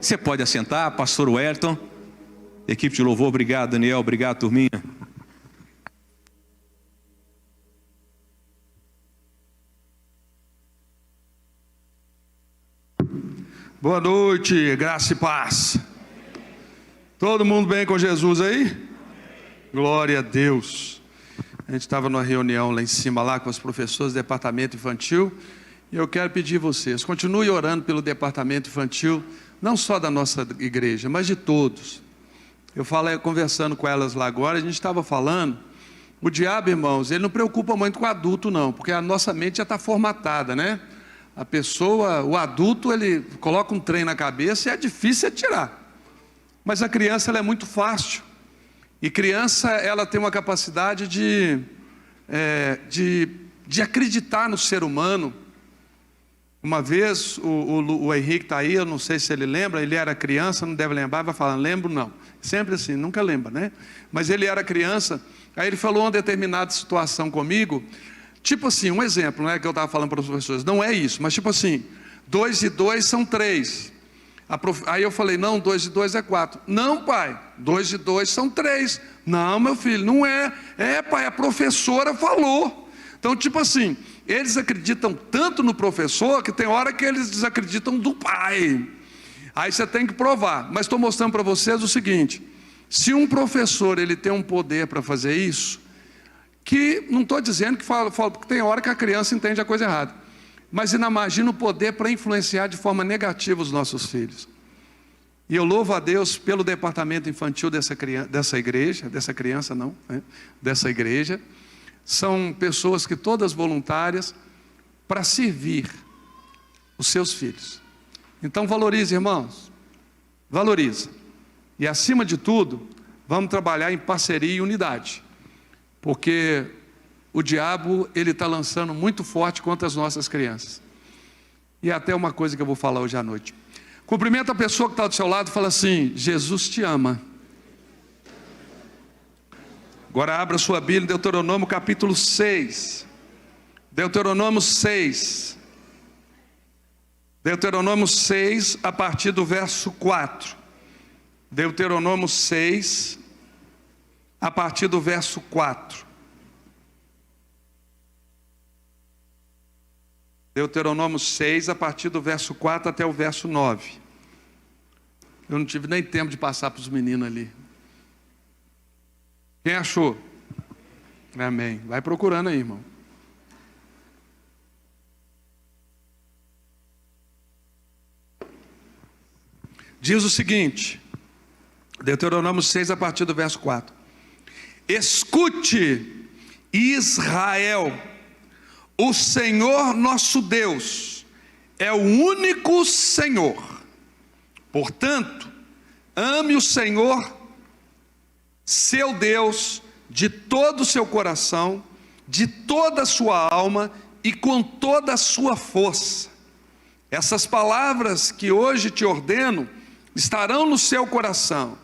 Você pode assentar, pastor Wellington, equipe de louvor, obrigado Daniel, obrigado turminha. Boa noite, graça e paz. Todo mundo bem com Jesus aí? Glória a Deus. A gente estava numa reunião lá em cima, lá com os professores do departamento infantil, e eu quero pedir a vocês, continue orando pelo departamento infantil, não só da nossa igreja, mas de todos. Eu falei, conversando com elas lá agora, a gente estava falando, o diabo, irmãos, ele não preocupa muito com o adulto não, porque a nossa mente já está formatada, né? A pessoa, o adulto, ele coloca um trem na cabeça e é difícil tirar. Mas a criança, ela é muito fácil. E criança, ela tem uma capacidade de acreditar no ser humano. Uma vez, o Henrique está aí, eu não sei se ele lembra, ele era criança, não deve lembrar, vai falando, lembro não. Sempre assim, nunca lembra, né? Mas ele era criança, aí ele falou uma determinada situação comigo, tipo assim, um exemplo, né, que eu estava falando para os professores, não é isso, mas tipo assim, 2 e 2 são 3. Aí eu falei, não, 2 e 2 é 4. Não, pai, 2 e 2 são 3. Não, meu filho, não é. É, pai, a professora falou. Então, tipo assim, eles acreditam tanto no professor que tem hora que eles desacreditam do pai. Aí você tem que provar. Mas estou mostrando para vocês o seguinte, se um professor ele tem um poder para fazer isso, que não estou dizendo que fala, porque tem hora que a criança entende a coisa errada, mas imagina o poder para influenciar de forma negativa os nossos filhos. E eu louvo a Deus pelo departamento infantil dessa igreja. São pessoas que todas voluntárias para servir os seus filhos. Então valorize, irmãos, valorize. E acima de tudo, vamos trabalhar em parceria e unidade. Porque o diabo, ele está lançando muito forte contra as nossas crianças. E até uma coisa que eu vou falar hoje à noite. Cumprimenta a pessoa que está do seu lado e fala assim, Jesus te ama. Agora abra sua Bíblia em Deuteronômio capítulo 6. Deuteronômio 6. Deuteronômio 6, a partir do verso 4. Deuteronômio 6, a partir do verso 4. Deuteronômio 6, a partir do verso 4 até o verso 9. Eu não tive nem tempo de passar para os meninos ali. Quem achou? Amém. Vai procurando aí, irmão. Diz o seguinte, Deuteronômio 6, a partir do verso 4. Escute, Israel, o Senhor nosso Deus é o único Senhor. Portanto, ame o Senhor, seu Deus, de todo o seu coração, de toda a sua alma e com toda a sua força. Essas palavras que hoje te ordeno estarão no seu coração.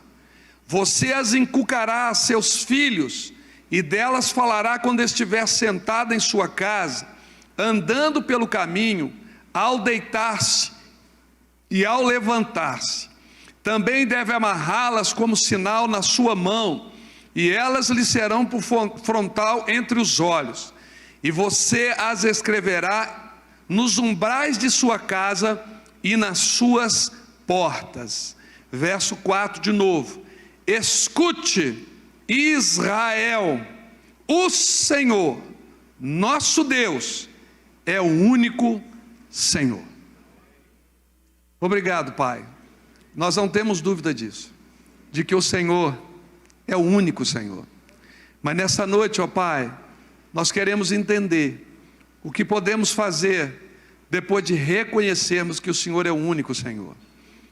Você as inculcará a seus filhos e delas falará quando estiver sentado em sua casa, andando pelo caminho, ao deitar-se e ao levantar-se. Também deve amarrá-las como sinal na sua mão, e elas lhe serão por frontal entre os olhos. E você as escreverá nos umbrais de sua casa e nas suas portas. Verso 4 de novo. Escute, Israel, o Senhor, nosso Deus, é o único Senhor. Obrigado, Pai. Nós não temos dúvida disso, de que o Senhor é o único Senhor. Mas nessa noite, ó Pai, nós queremos entender o que podemos fazer depois de reconhecermos que o Senhor é o único Senhor.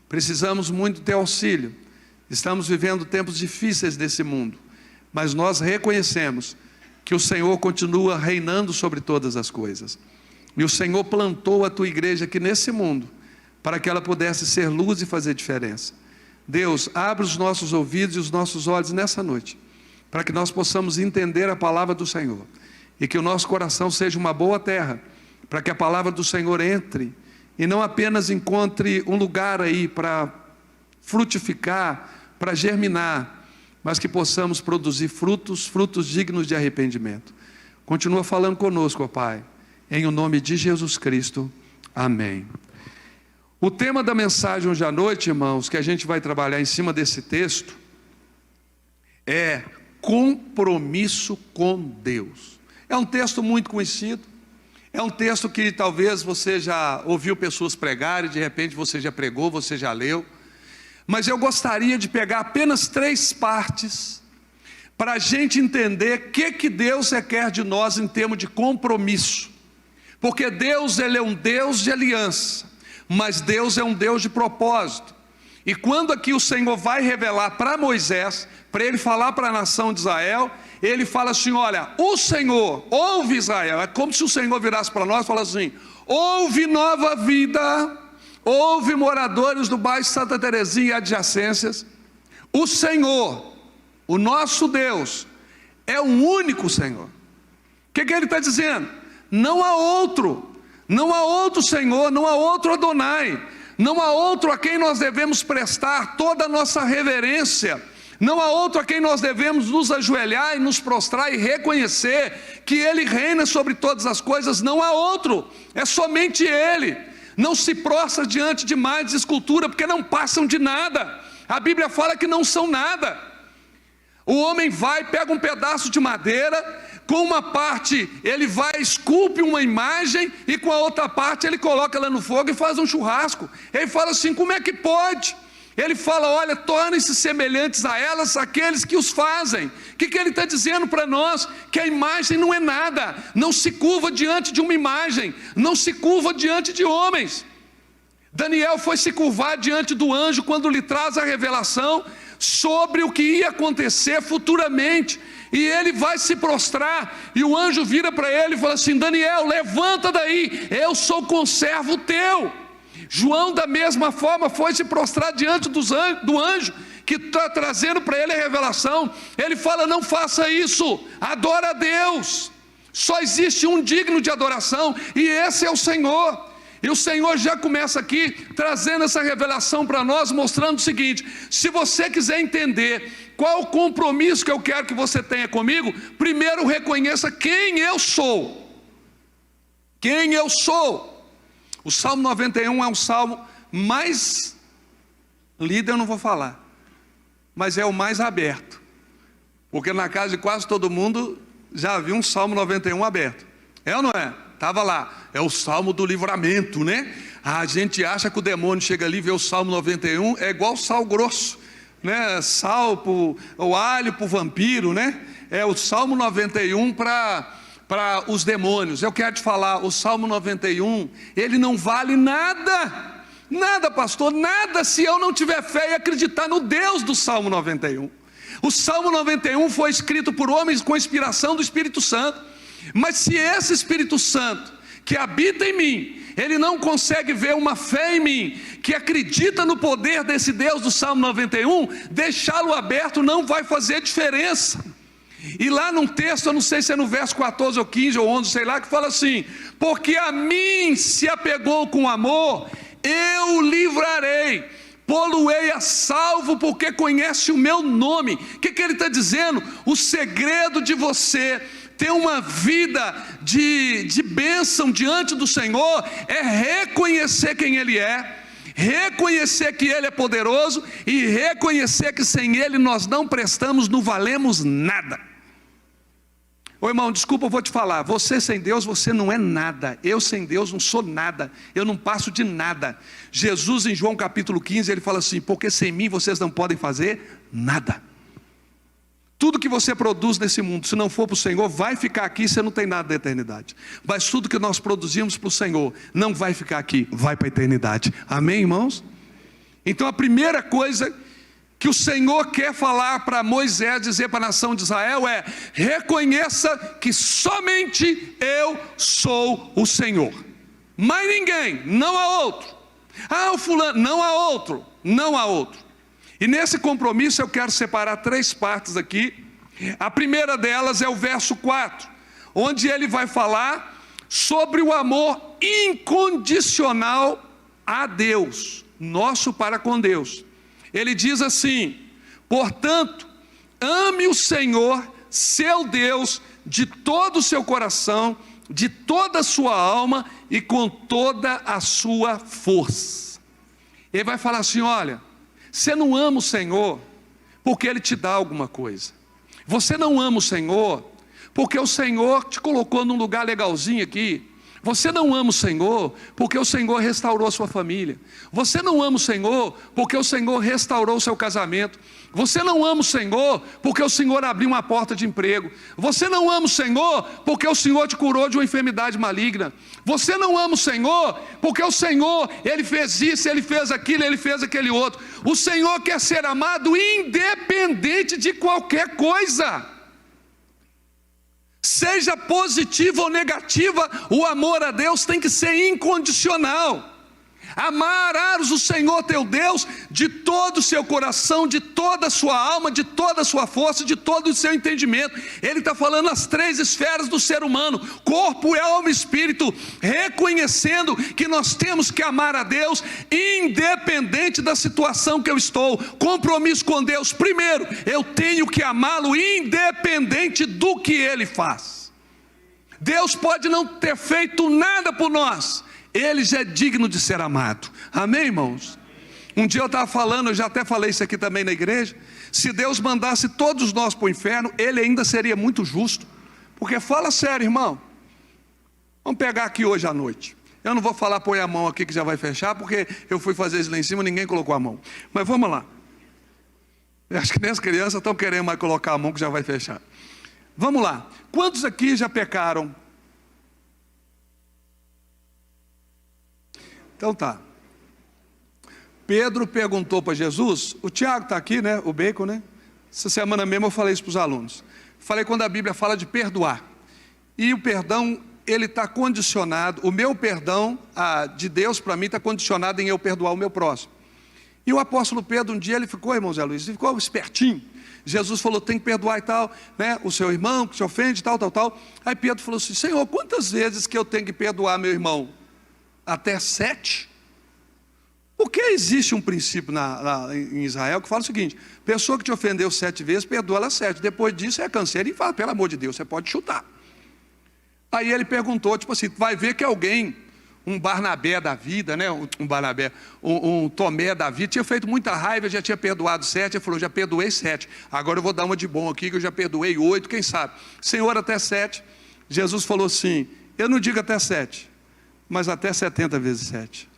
Precisamos muito do teu auxílio. Estamos vivendo tempos difíceis desse mundo, mas nós reconhecemos que o Senhor continua reinando sobre todas as coisas. E o Senhor plantou a tua igreja aqui nesse mundo, para que ela pudesse ser luz e fazer diferença. Deus, abre os nossos ouvidos e os nossos olhos nessa noite, para que nós possamos entender a palavra do Senhor, e que o nosso coração seja uma boa terra, para que a palavra do Senhor entre, e não apenas encontre um lugar aí para frutificar, para germinar, mas que possamos produzir frutos dignos de arrependimento. Continua falando conosco, ó Pai, em o nome de Jesus Cristo, amém. O tema da mensagem hoje à noite, irmãos, que a gente vai trabalhar em cima desse texto, é compromisso com Deus. É um texto muito conhecido, é um texto que talvez você já ouviu pessoas pregarem, de repente você já pregou, você já leu, mas eu gostaria de pegar apenas 3 partes, para a gente entender o que Deus requer de nós em termos de compromisso, porque Deus, Ele é um Deus de aliança, mas Deus é um Deus de propósito. E quando aqui o Senhor vai revelar para Moisés, para ele falar para a nação de Israel, ele fala assim: olha, o Senhor, ouve Israel, é como se o Senhor virasse para nós e falasse assim: ouve Nova Vida, ouve moradores do bairro Santa Terezinha e adjacências, o Senhor, o nosso Deus, é o único Senhor. O que ele está dizendo? Não há outro, não há outro Senhor, não há outro Adonai, não há outro a quem nós devemos prestar toda a nossa reverência, não há outro a quem nós devemos nos ajoelhar e nos prostrar e reconhecer que Ele reina sobre todas as coisas. Não há outro, é somente Ele. Não se prostra diante de imagens de escultura, porque não passam de nada. A Bíblia fala que não são nada. O homem vai, pega um pedaço de madeira, com uma parte ele vai, esculpe uma imagem, e com a outra parte ele coloca ela no fogo e faz um churrasco. Ele fala assim: como é que pode? Ele fala: olha, tornem-se semelhantes a elas aqueles que os fazem. O que ele está dizendo para nós? Que a imagem não é nada, não se curva diante de uma imagem, não se curva diante de homens. Daniel foi se curvar diante do anjo quando lhe traz a revelação sobre o que ia acontecer futuramente, e ele vai se prostrar, e o anjo vira para ele e fala assim: Daniel, levanta daí, eu sou conservo teu. João da mesma forma foi se prostrar diante do anjo que está trazendo para ele a revelação. Ele fala: não faça isso, adora a Deus, só existe um digno de adoração, e esse é o Senhor. E o Senhor já começa aqui trazendo essa revelação para nós, mostrando o seguinte: se você quiser entender qual o compromisso que eu quero que você tenha comigo, primeiro reconheça quem eu sou. Quem eu sou. O Salmo 91 é um salmo mais lido, eu não vou falar, mas é o mais aberto, porque na casa de quase todo mundo já viu um Salmo 91 aberto. É ou não é? Estava lá, é o Salmo do livramento, né? A gente acha que o demônio chega ali e vê o Salmo 91, é igual sal grosso, né? Sal, o alho para o vampiro, né? É o Salmo 91 para os demônios. Eu quero te falar, o Salmo 91, ele não vale nada, nada, pastor, nada, se eu não tiver fé e acreditar no Deus do Salmo 91. O Salmo 91 foi escrito por homens com inspiração do Espírito Santo. Mas se esse Espírito Santo que habita em mim, ele não consegue ver uma fé em mim, que acredita no poder desse Deus do Salmo 91, deixá-lo aberto não vai fazer diferença. E lá num texto, eu não sei se é no verso 14 ou 15 ou 11, sei lá, que fala assim: porque a mim se apegou com amor, eu o livrarei, pô-lo-ei a salvo, porque conhece o meu nome. O que ele está dizendo? O segredo de você ter uma vida de bênção diante do Senhor é reconhecer quem Ele é, reconhecer que Ele é poderoso e reconhecer que sem Ele nós não prestamos, não valemos nada. Ô irmão, desculpa, eu vou te falar, você sem Deus, você não é nada. Eu sem Deus não sou nada, eu não passo de nada. Jesus em João capítulo 15, ele fala assim: porque sem mim vocês não podem fazer nada. Tudo que você produz nesse mundo, se não for para o Senhor, vai ficar aqui, você não tem nada da eternidade. Mas tudo que nós produzimos para o Senhor, não vai ficar aqui, vai para a eternidade. Amém, irmãos? Então a primeira coisa que o Senhor quer falar para Moisés, dizer para a nação de Israel é: reconheça que somente eu sou o Senhor. Mais ninguém, não há outro. Ah, o fulano, não há outro, não há outro. E nesse compromisso eu quero separar 3 partes aqui. A primeira delas é o verso 4, onde ele vai falar sobre o amor incondicional a Deus, nosso para com Deus. Ele diz assim: portanto, ame o Senhor, seu Deus, de todo o seu coração, de toda a sua alma e com toda a sua força. Ele vai falar assim: olha, você não ama o Senhor porque Ele te dá alguma coisa. Você não ama o Senhor porque o Senhor te colocou num lugar legalzinho aqui. Você não ama o Senhor porque o Senhor restaurou a sua família. Você não ama o Senhor porque o Senhor restaurou o seu casamento. Você não ama o Senhor porque o Senhor abriu uma porta de emprego. Você não ama o Senhor porque o Senhor te curou de uma enfermidade maligna. Você não ama o Senhor porque o Senhor, Ele fez isso, Ele fez aquilo, Ele fez aquele outro. O Senhor quer ser amado independente de qualquer coisa. Seja positiva ou negativa, o amor a Deus tem que ser incondicional. Amarás o Senhor teu Deus de todo o seu coração, de toda a sua alma, de toda a sua força, de todo o seu entendimento. Ele está falando as 3 esferas do ser humano: corpo, alma e espírito, reconhecendo que nós temos que amar a Deus independente da situação que eu estou. Compromisso com Deus: primeiro, eu tenho que amá-lo independente do que Ele faz. Deus pode não ter feito nada por nós, Ele já é digno de ser amado. Amém, irmãos? Um dia eu estava falando, eu já até falei isso aqui também na igreja: se Deus mandasse todos nós para o inferno, Ele ainda seria muito justo. Porque fala sério, irmão, vamos pegar aqui hoje à noite. Eu não vou falar põe a mão aqui que já vai fechar, porque eu fui fazer isso lá em cima, ninguém colocou a mão. Mas vamos lá. Eu acho que nem as crianças estão querendo mais colocar a mão que já vai fechar. Vamos lá. Quantos aqui já pecaram? Então tá. Pedro perguntou para Jesus, o Tiago está aqui, né? O Bacon, né? Essa semana mesmo eu falei isso para os alunos. Falei quando a Bíblia fala de perdoar. E o perdão, ele está condicionado, o meu perdão de Deus para mim está condicionado em eu perdoar o meu próximo. E o apóstolo Pedro, um dia ele ficou, irmão Zé Luiz, ele ficou espertinho. Jesus falou: tem que perdoar e tal, né? O seu irmão que te ofende, tal. Aí Pedro falou assim: Senhor, quantas vezes que eu tenho que perdoar meu irmão? Até 7? Porque existe um princípio em Israel que fala o seguinte: pessoa que te ofendeu 7 vezes, perdoa ela 7. Depois disso é canseira e fala: pelo amor de Deus, você pode chutar. Aí ele perguntou, tipo assim, vai ver que alguém, um Barnabé da vida, né? Um Tomé da vida, tinha feito muita raiva, já tinha perdoado 7, ele falou: já perdoei 7, agora eu vou dar uma de bom aqui, que eu já perdoei 8, quem sabe? Senhor, até 7. Jesus falou assim: eu não digo até 7, mas até 70 vezes 7.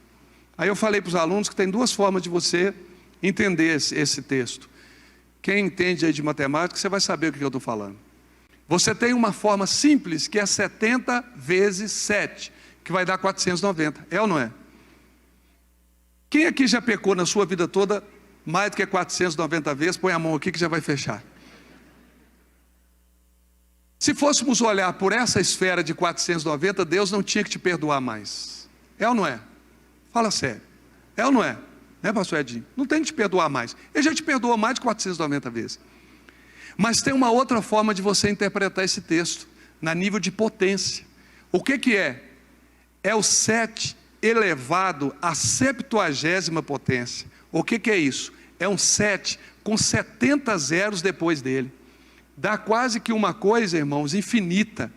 Aí eu falei para os alunos que tem 2 formas de você entender esse texto. Quem entende aí de matemática, você vai saber o que eu estou falando. Você tem uma forma simples, que é 70 vezes 7, que vai dar 490, é ou não é? Quem aqui já pecou na sua vida toda mais do que 490 vezes? Põe a mão aqui que já vai fechar. Se fôssemos olhar por essa esfera de 490, Deus não tinha que te perdoar mais. É ou não é? Fala sério. É ou não é? Né, pastor Edinho? Não tem que te perdoar mais. Ele já te perdoou mais de 490 vezes. Mas tem uma outra forma de você interpretar esse texto, na nível de potência. O que é? É o 7 elevado à 70ª potência. O que é isso? É um 7 com 70 zeros depois dele. Dá quase que uma coisa, irmãos, infinita.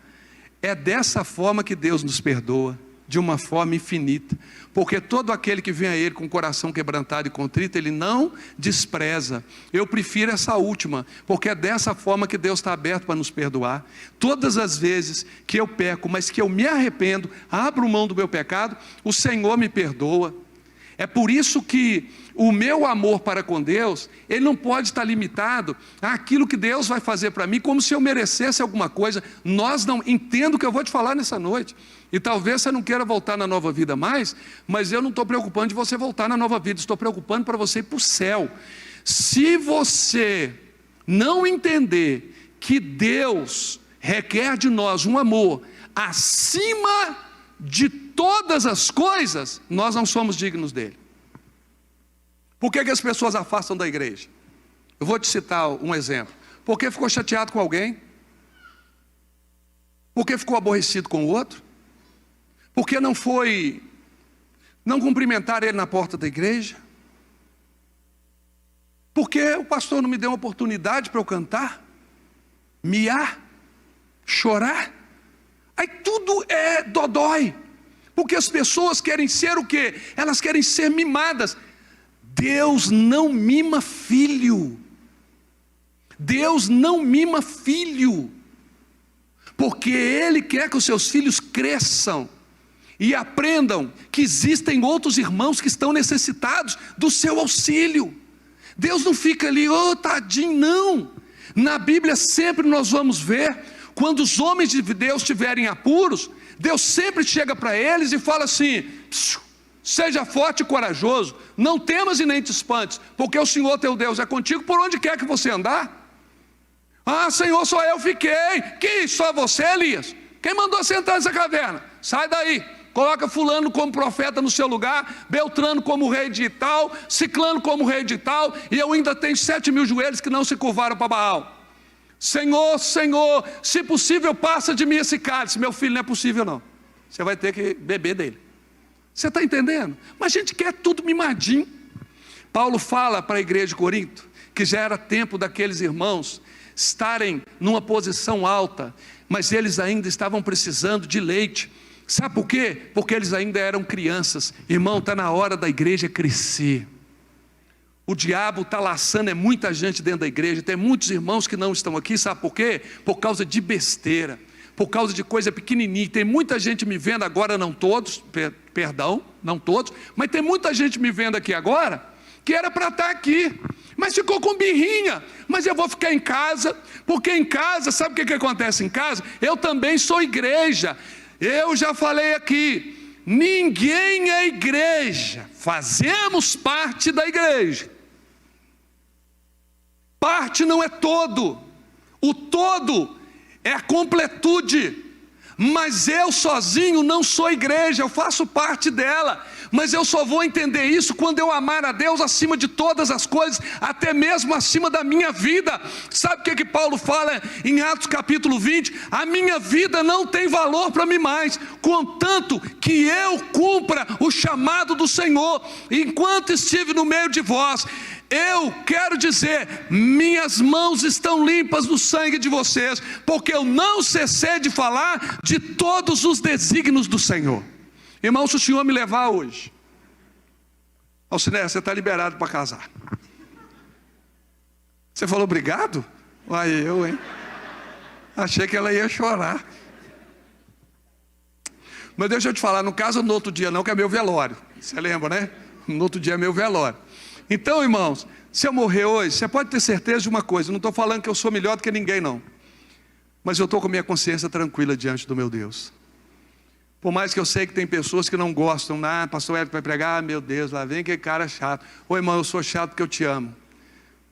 É dessa forma que Deus nos perdoa, de uma forma infinita. Porque todo aquele que vem a Ele com o coração quebrantado e contrito, Ele não despreza. Eu prefiro essa última, porque é dessa forma que Deus está aberto para nos perdoar. Todas as vezes que eu peco, mas que eu me arrependo, abro mão do meu pecado, o Senhor me perdoa. É por isso que o meu amor para com Deus, ele não pode estar limitado àquilo que Deus vai fazer para mim, como se eu merecesse alguma coisa. Nós não, entendo o que eu vou te falar nessa noite. E talvez você não queira voltar na nova vida mais, mas eu não estou preocupando de você voltar na nova vida, estou preocupando para você ir para o céu. Se você não entender que Deus requer de nós um amor acima de todas as coisas, nós não somos dignos dele. Por que as pessoas afastam da igreja? Eu vou te citar um exemplo. Porque ficou chateado com alguém? Porque ficou aborrecido com o outro? Porque não cumprimentar ele na porta da igreja? Porque o pastor não me deu uma oportunidade para eu cantar, miar, chorar. Aí tudo é dodói. Porque as pessoas querem ser o quê? Elas querem ser mimadas. Deus não mima filho. Deus não mima filho. Porque Ele quer que os seus filhos cresçam e aprendam que existem outros irmãos que estão necessitados do seu auxílio. Deus não fica ali, oh tadinho, não. Na Bíblia sempre nós vamos ver, quando os homens de Deus estiverem apuros, Deus sempre chega para eles e fala assim: seja forte e corajoso, não temas e nem te espantes, porque o Senhor teu Deus é contigo por onde quer que você andar. Ah, Senhor, só eu fiquei. Que só você, Elias? Quem mandou sentar nessa caverna? Sai daí. Coloca fulano como profeta no seu lugar, Beltrano como rei de tal, Ciclano como rei de tal, e eu ainda tenho 7.000 joelhos que não se curvaram para Baal. Senhor, Senhor, se possível passa de mim esse cálice. Meu filho, não é possível não, você vai ter que beber dele. Você está entendendo? Mas a gente quer tudo mimadinho. Paulo fala para a igreja de Corinto que já era tempo daqueles irmãos estarem numa posição alta, mas eles ainda estavam precisando de leite. Sabe por quê? Porque eles ainda eram crianças. Irmão, está na hora da igreja crescer. O diabo está laçando muita gente dentro da igreja. Tem muitos irmãos que não estão aqui, sabe por quê? Por causa de besteira, por causa de coisa pequenininha. Tem muita gente me vendo agora, não todos, perdão, não todos, mas tem muita gente me vendo aqui agora, que era para estar aqui, mas ficou com birrinha. Mas eu vou ficar em casa, porque em casa, sabe o que acontece em casa? Eu também sou igreja. Eu já falei aqui, ninguém é igreja, fazemos parte da igreja. Parte não é todo, o todo é a completude. Mas eu sozinho não sou igreja, eu faço parte dela. Mas eu só vou entender isso quando eu amar a Deus acima de todas as coisas, até mesmo acima da minha vida. Sabe o que Paulo fala em Atos capítulo 20? A minha vida não tem valor para mim mais, contanto que eu cumpra o chamado do Senhor. Enquanto estive no meio de vós, eu quero dizer, minhas mãos estão limpas do sangue de vocês, porque eu não cessei de falar de todos os desígnios do Senhor. Irmão, se o Senhor me levar hoje, Alciné, você está liberado para casar. Você falou obrigado? Uai, eu, hein? Achei que ela ia chorar. Mas deixa eu te falar, não casa no outro dia não, que é meu velório. Você lembra, né? No outro dia é meu velório. Então, irmãos, se eu morrer hoje, você pode ter certeza de uma coisa, não estou falando que eu sou melhor do que ninguém não, mas eu estou com a minha consciência tranquila diante do meu Deus. Por mais que eu sei que tem pessoas que não gostam, pastor Hélio vai pregar, meu Deus, lá vem aquele cara chato. Ô irmão, eu sou chato porque eu te amo.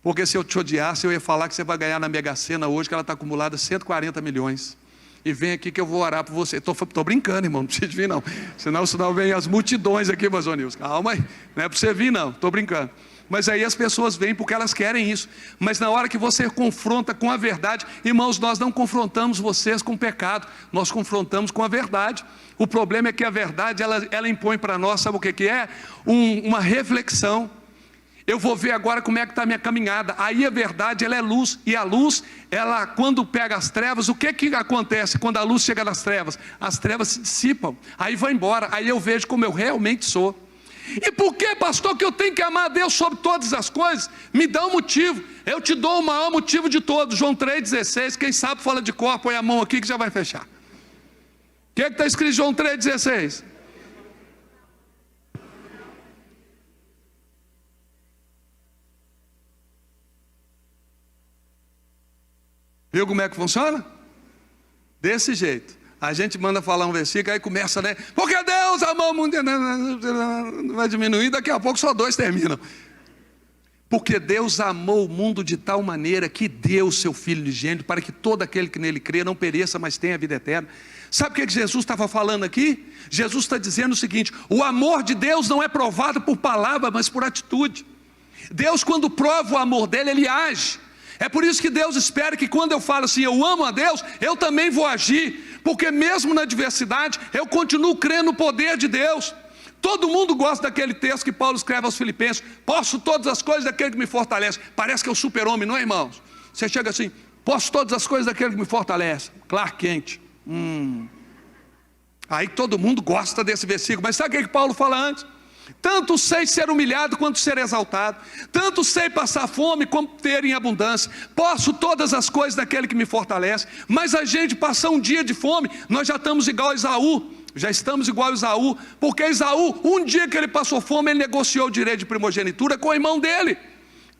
Porque se eu te odiasse, eu ia falar que você vai ganhar na Mega Sena hoje, que ela está acumulada 140 milhões. E vem aqui que eu vou orar por você. Estou brincando, irmão, não precisa vir não. Senão vem as multidões aqui, pastor Nilson. Calma aí, não é para você vir não, estou brincando. Mas aí as pessoas vêm porque elas querem isso. Mas na hora que você confronta com a verdade, irmãos, nós não confrontamos vocês com o pecado, nós confrontamos com a verdade. O problema é que a verdade, ela impõe para nós, sabe o que é? Uma reflexão. Eu vou ver agora como é que está a minha caminhada. Aí a verdade, ela é luz. E a luz, ela quando pega as trevas, o que acontece quando a luz chega nas trevas? As trevas se dissipam, aí vai embora. Aí eu vejo como eu realmente sou. E por que, pastor, que eu tenho que amar a Deus sobre todas as coisas? Me dá um motivo. Eu te dou o maior motivo de todos. João 3,16. Quem sabe fala de cor, põe a mão aqui que já vai fechar. O que está escrito em João 3,16? Viu como é que funciona? Desse jeito. A gente manda falar um versículo, aí começa, né? Porque Deus amou o mundo, vai diminuir, daqui a pouco só 2 terminam. Porque Deus amou o mundo de tal maneira que deu o seu Filho unigênito, para que todo aquele que nele crê não pereça, mas tenha a vida eterna. Sabe o que Jesus estava falando aqui? Jesus está dizendo o seguinte: o amor de Deus não é provado por palavra, mas por atitude. Deus, quando prova o amor dele, ele age. É por isso que Deus espera que quando eu falo assim, eu amo a Deus, eu também vou agir, porque mesmo na adversidade, eu continuo crendo no poder de Deus. Todo mundo gosta daquele texto que Paulo escreve aos Filipenses: posso todas as coisas daquele que me fortalece. Parece que é o super-homem, não é, irmãos? Você chega assim: posso todas as coisas daquele que me fortalece. Clark Kent. Aí todo mundo gosta desse versículo. Mas sabe o que Paulo fala antes? Tanto sei ser humilhado quanto ser exaltado, tanto sei passar fome como ter em abundância. Posso todas as coisas daquele que me fortalece. Mas a gente passar um dia de fome, nós já estamos igual a Esaú. Já estamos igual a Esaú, porque Esaú, um dia que ele passou fome, ele negociou o direito de primogenitura com o irmão dele.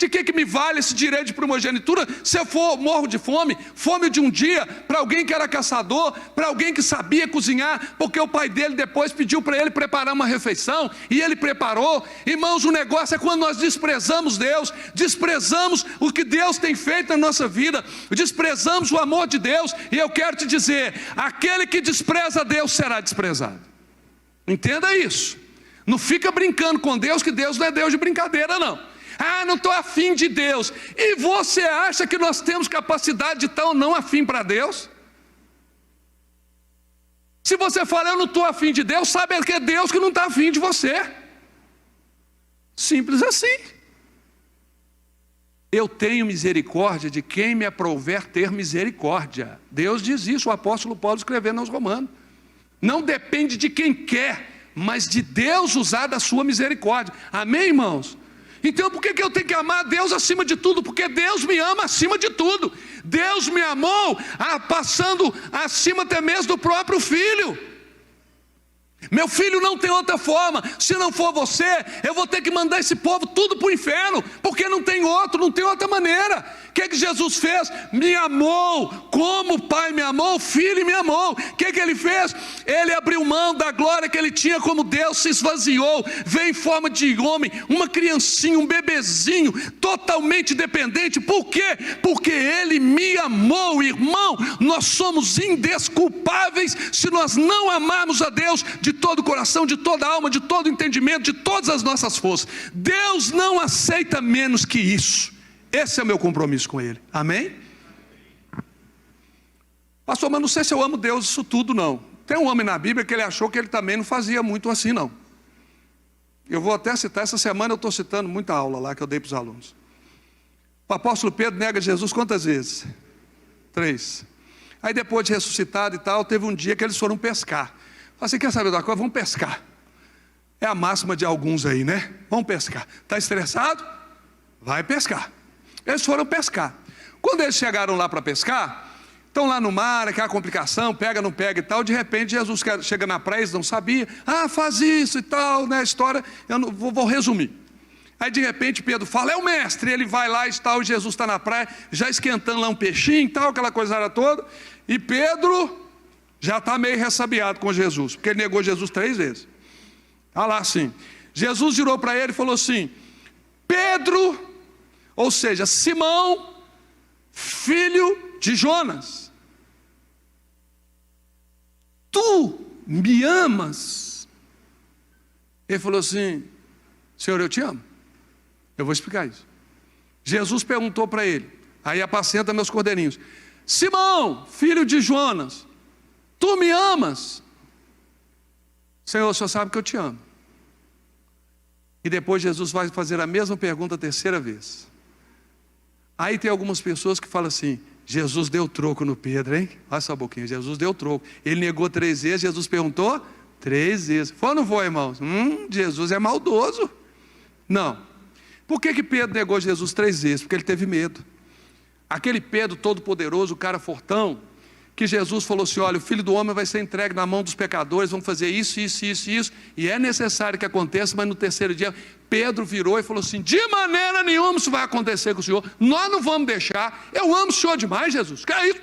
De que me vale esse direito de primogenitura se eu morro de fome? Fome de um dia, para alguém que era caçador, para alguém que sabia cozinhar, porque o pai dele depois pediu para ele preparar uma refeição, e ele preparou. Irmãos, o negócio é quando nós desprezamos Deus, desprezamos o que Deus tem feito na nossa vida, desprezamos o amor de Deus. E eu quero te dizer, aquele que despreza Deus será desprezado. Entenda isso. Não fica brincando com Deus, que Deus não é Deus de brincadeira, não. Ah, não estou afim de Deus. E você acha que nós temos capacidade de estar ou não afim para Deus? Se você fala, eu não estou afim de Deus, sabe que é Deus que não está afim de você. Simples assim. Eu tenho misericórdia de quem me aprouver ter misericórdia. Deus diz isso, o apóstolo Paulo escrevendo aos Romanos. Não depende de quem quer, mas de Deus usar da sua misericórdia. Amém, irmãos? Então por que eu tenho que amar Deus acima de tudo? Porque Deus me ama acima de tudo. Deus me amou passando acima até mesmo do próprio Filho. Meu filho não tem outra forma. Se não for você, eu vou ter que mandar esse povo tudo para o inferno, porque não tem outro, não tem outra maneira. O que Jesus fez? Me amou, como o Pai me amou, o Filho me amou. O que ele fez? Ele abriu mão da glória que ele tinha como Deus, se esvaziou, veio em forma de homem, uma criancinha, um bebezinho, totalmente dependente. Por quê? Porque ele me amou, irmão. Nós somos indesculpáveis se nós não amarmos a Deus de todo o coração, de toda a alma, de todo o entendimento, de todas as nossas forças. Deus não aceita menos que isso. Esse é o meu compromisso com Ele. Amém? Pastor, mas não sei se eu amo Deus isso tudo, não. Tem um homem na Bíblia que ele achou que ele também não fazia muito assim, não. Eu vou até citar, essa semana eu estou citando muita aula lá que eu dei para os alunos. O apóstolo Pedro nega Jesus quantas vezes? 3. Aí depois de ressuscitado e tal, teve um dia que eles foram pescar. Falei, você quer saber da coisa? Vamos pescar. É a máxima de alguns aí, né? Vamos pescar. Está estressado? Vai pescar. Eles foram pescar. Quando eles chegaram lá para pescar, estão lá no mar, aquela complicação, pega, não pega e tal. De repente Jesus chega na praia, eles não sabiam. Ah, faz isso e tal, né? A história, eu não, vou resumir. Aí de repente Pedro fala, é o mestre. Ele vai lá e tal, e Jesus está na praia, já esquentando lá um peixinho e tal, aquela coisa toda. E Pedro já está meio ressabiado com Jesus, porque ele negou Jesus 3 vezes. Está lá assim. Jesus virou para ele e falou assim, Pedro, ou seja, Simão, filho de Jonas, tu me amas? Ele falou assim, Senhor, eu te amo. Eu vou explicar isso. Jesus perguntou para ele, aí apacenta meus cordeirinhos, Simão, filho de Jonas, tu me amas? Senhor, o Senhor sabe que eu te amo. E depois Jesus vai fazer a mesma pergunta a 3ª vez. Aí tem algumas pessoas que falam assim, Jesus deu troco no Pedro, hein? Olha só um pouquinho, Jesus deu troco. Ele negou 3 vezes, Jesus perguntou 3 vezes. Foi ou não foi, irmãos? Jesus é maldoso. Não. Por que Pedro negou Jesus 3 vezes? Porque ele teve medo. Aquele Pedro todo poderoso, o cara fortão, que Jesus falou assim, olha, o Filho do Homem vai ser entregue na mão dos pecadores, vão fazer isso, e é necessário que aconteça, mas no 3º dia, Pedro virou e falou assim, de maneira nenhuma isso vai acontecer com o Senhor, nós não vamos deixar, eu amo o Senhor demais, Jesus, que é isso?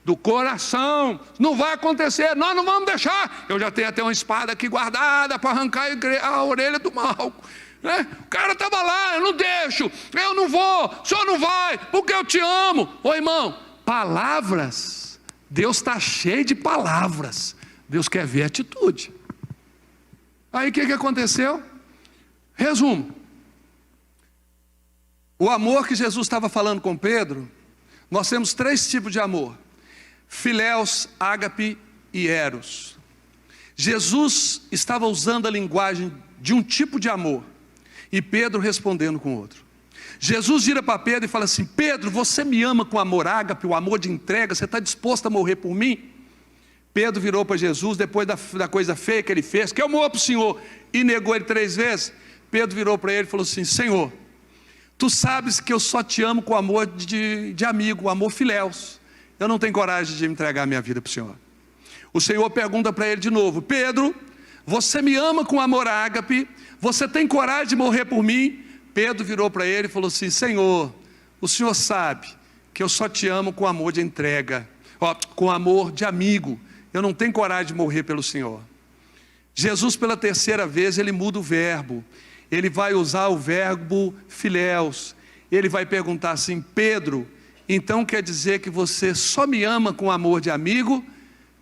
Do coração, não vai acontecer, nós não vamos deixar, eu já tenho até uma espada aqui guardada, para arrancar a orelha do Malco, né? O cara estava lá, eu não deixo, eu não vou, o Senhor não vai, porque eu te amo. Ô irmão, palavras, Deus está cheio de palavras, Deus quer ver atitude. Aí o que aconteceu? Resumo, o amor que Jesus estava falando com Pedro, nós temos 3 tipos de amor, filéus, ágape e eros. Jesus estava usando a linguagem de um tipo de amor, e Pedro respondendo com outro. Jesus vira para Pedro e fala assim: Pedro, você me ama com amor ágape, o amor de entrega, você está disposto a morrer por mim? Pedro virou para Jesus, depois da coisa feia que ele fez, que eu morro para o Senhor, e negou ele 3 vezes. Pedro virou para ele e falou assim: Senhor, tu sabes que eu só te amo com amor de amigo, amor filéus. Eu não tenho coragem de entregar a minha vida para o Senhor. O Senhor pergunta para ele de novo: Pedro, você me ama com amor ágape, você tem coragem de morrer por mim? Pedro virou para ele e falou assim: Senhor, o Senhor sabe que eu só te amo com amor de entrega, com amor de amigo. Eu não tenho coragem de morrer pelo Senhor. Jesus, pela 3ª vez, ele muda o verbo. Ele vai usar o verbo filéus. Ele vai perguntar assim: Pedro, então quer dizer que você só me ama com amor de amigo?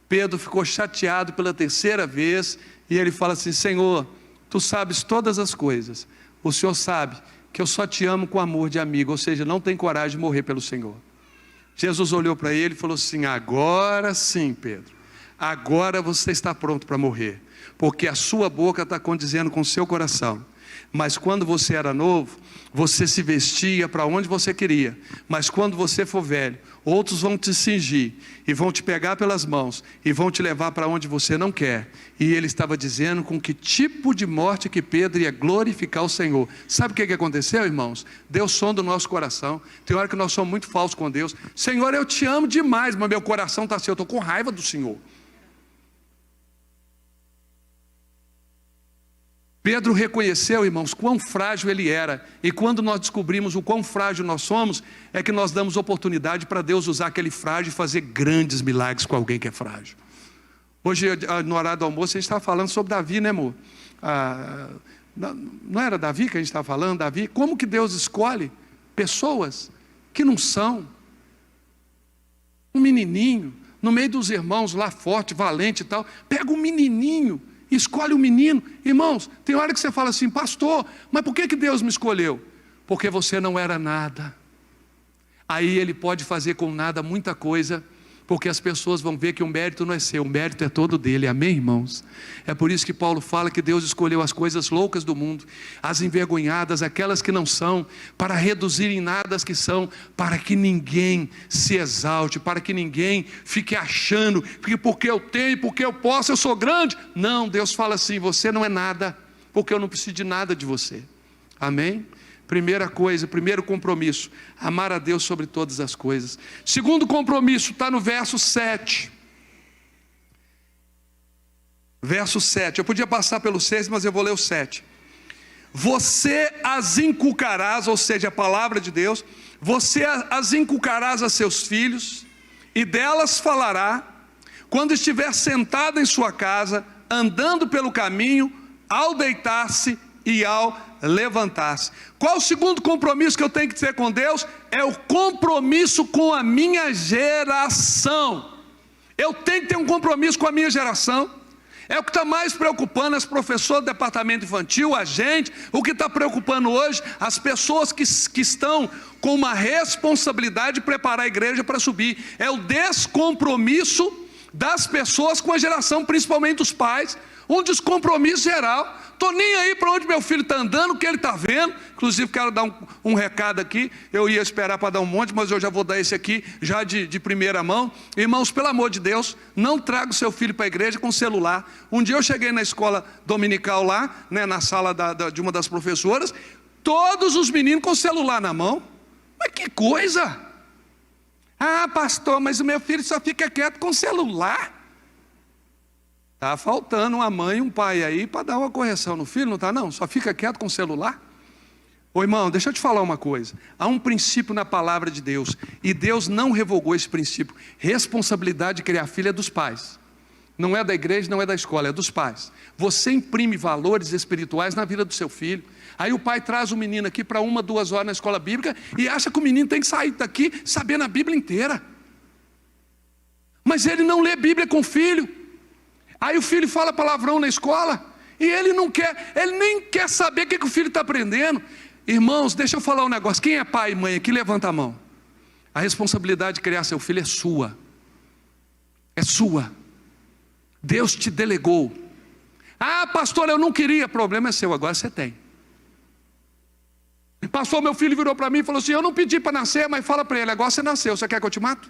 Pedro ficou chateado pela 3ª vez, e ele fala assim: Senhor, tu sabes todas as coisas. O Senhor sabe que eu só te amo com amor de amigo, ou seja, não tem coragem de morrer pelo Senhor. Jesus olhou para ele e falou assim: agora sim, Pedro, agora você está pronto para morrer, porque a sua boca está condizendo com o seu coração. Mas quando você era novo, você se vestia para onde você queria. Mas quando você for velho, outros vão te cingir e vão te pegar pelas mãos e vão te levar para onde você não quer. E ele estava dizendo com que tipo de morte que Pedro ia glorificar o Senhor. Sabe o que aconteceu, irmãos? Deus sonda o nosso coração. Tem hora que nós somos muito falsos com Deus. Senhor, eu te amo demais, mas meu coração está assim, eu estou com raiva do Senhor. Pedro reconheceu, irmãos, quão frágil ele era. E quando nós descobrimos o quão frágil nós somos, é que nós damos oportunidade para Deus usar aquele frágil e fazer grandes milagres com alguém que é frágil. Hoje, no horário do almoço, a gente estava falando sobre Davi, né, amor? Não era Davi que a gente estava falando? Davi, como que Deus escolhe pessoas que não são? Um menininho, no meio dos irmãos lá, forte, valente e tal, pega um menininho, escolhe um menino. Irmãos, tem hora que você fala assim: pastor, mas por que Deus me escolheu? Porque você não era nada. Aí ele pode fazer com nada muita coisa, porque as pessoas vão ver que o mérito não é seu, o mérito é todo dele. Amém, irmãos? É por isso que Paulo fala que Deus escolheu as coisas loucas do mundo, as envergonhadas, aquelas que não são, para reduzir em nada as que são, para que ninguém se exalte, para que ninguém fique achando que porque eu tenho, porque eu posso, eu sou grande. Não, Deus fala assim: você não é nada, porque eu não preciso de nada de você. Amém? Primeira coisa, primeiro compromisso: amar a Deus sobre todas as coisas. Segundo compromisso, está no verso 7. Verso 7, eu podia passar pelo 6, mas eu vou ler o 7. Você as inculcarás, ou seja, a palavra de Deus, você as inculcarás a seus filhos, e delas falará, quando estiver sentado em sua casa, andando pelo caminho, ao deitar-se e ao levantar-se. Qual o segundo compromisso que eu tenho que ter com Deus? É o compromisso com a minha geração. Eu tenho que ter um compromisso com a minha geração. É o que está mais preocupando as professoras do departamento infantil, a gente. O que está preocupando hoje as pessoas que estão com uma responsabilidade de preparar a igreja para subir. É o descompromisso das pessoas com a geração, principalmente dos pais. Um descompromisso geral. Estou nem aí para onde meu filho está andando, o que ele está vendo. Inclusive quero dar um recado aqui. Eu ia esperar para dar um monte, mas eu já vou dar esse aqui já de primeira mão. Irmãos, pelo amor de Deus, não traga o seu filho para a igreja com celular. Um dia eu cheguei na escola dominical lá, né, na sala de uma das professoras, todos os meninos com celular na mão. Mas que coisa! Ah, pastor, mas o meu filho só fica quieto com celular. Está faltando uma mãe e um pai aí para dar uma correção no filho, não está não? Só fica quieto com o celular? Ô irmão, deixa eu te falar uma coisa. Há um princípio na palavra de Deus, e Deus não revogou esse princípio. Responsabilidade de criar filho é dos pais. Não é da igreja, não é da escola, é dos pais. Você imprime valores espirituais na vida do seu filho. Aí o pai traz o menino aqui para 1, 2 horas na escola bíblica e acha que o menino tem que sair daqui sabendo a Bíblia inteira. Mas ele não lê Bíblia com o filho. Aí o filho fala palavrão na escola e ele não quer, ele nem quer saber o que o filho está aprendendo. Irmãos, deixa eu falar um negócio. Quem é pai e mãe aqui, levanta a mão. A responsabilidade de criar seu filho é sua. É sua. Deus te delegou Ah, pastor, eu não queria. Problema é seu, agora você tem. Pastor, meu filho virou para mim e falou assim: eu não pedi para nascer, mas fala para ele, agora você nasceu, você quer que eu te mato?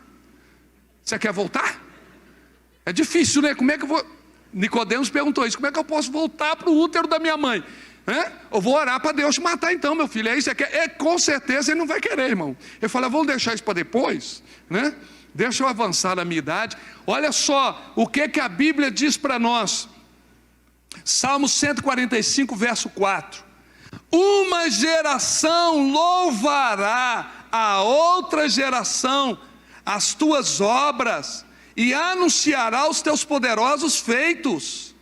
Você quer voltar? É difícil, né? Como é que eu vou... Nicodemos perguntou isso: como é que eu posso voltar para o útero da minha mãe? Eu vou orar para Deus te matar então, meu filho. É isso, com certeza ele não vai querer, irmão. Ele fala: vamos deixar isso para depois, né? Deixa eu avançar na minha idade. Olha só o que a Bíblia diz para nós. Salmo 145, verso 4. Uma geração louvará a outra geração as tuas obras e anunciará os teus poderosos feitos.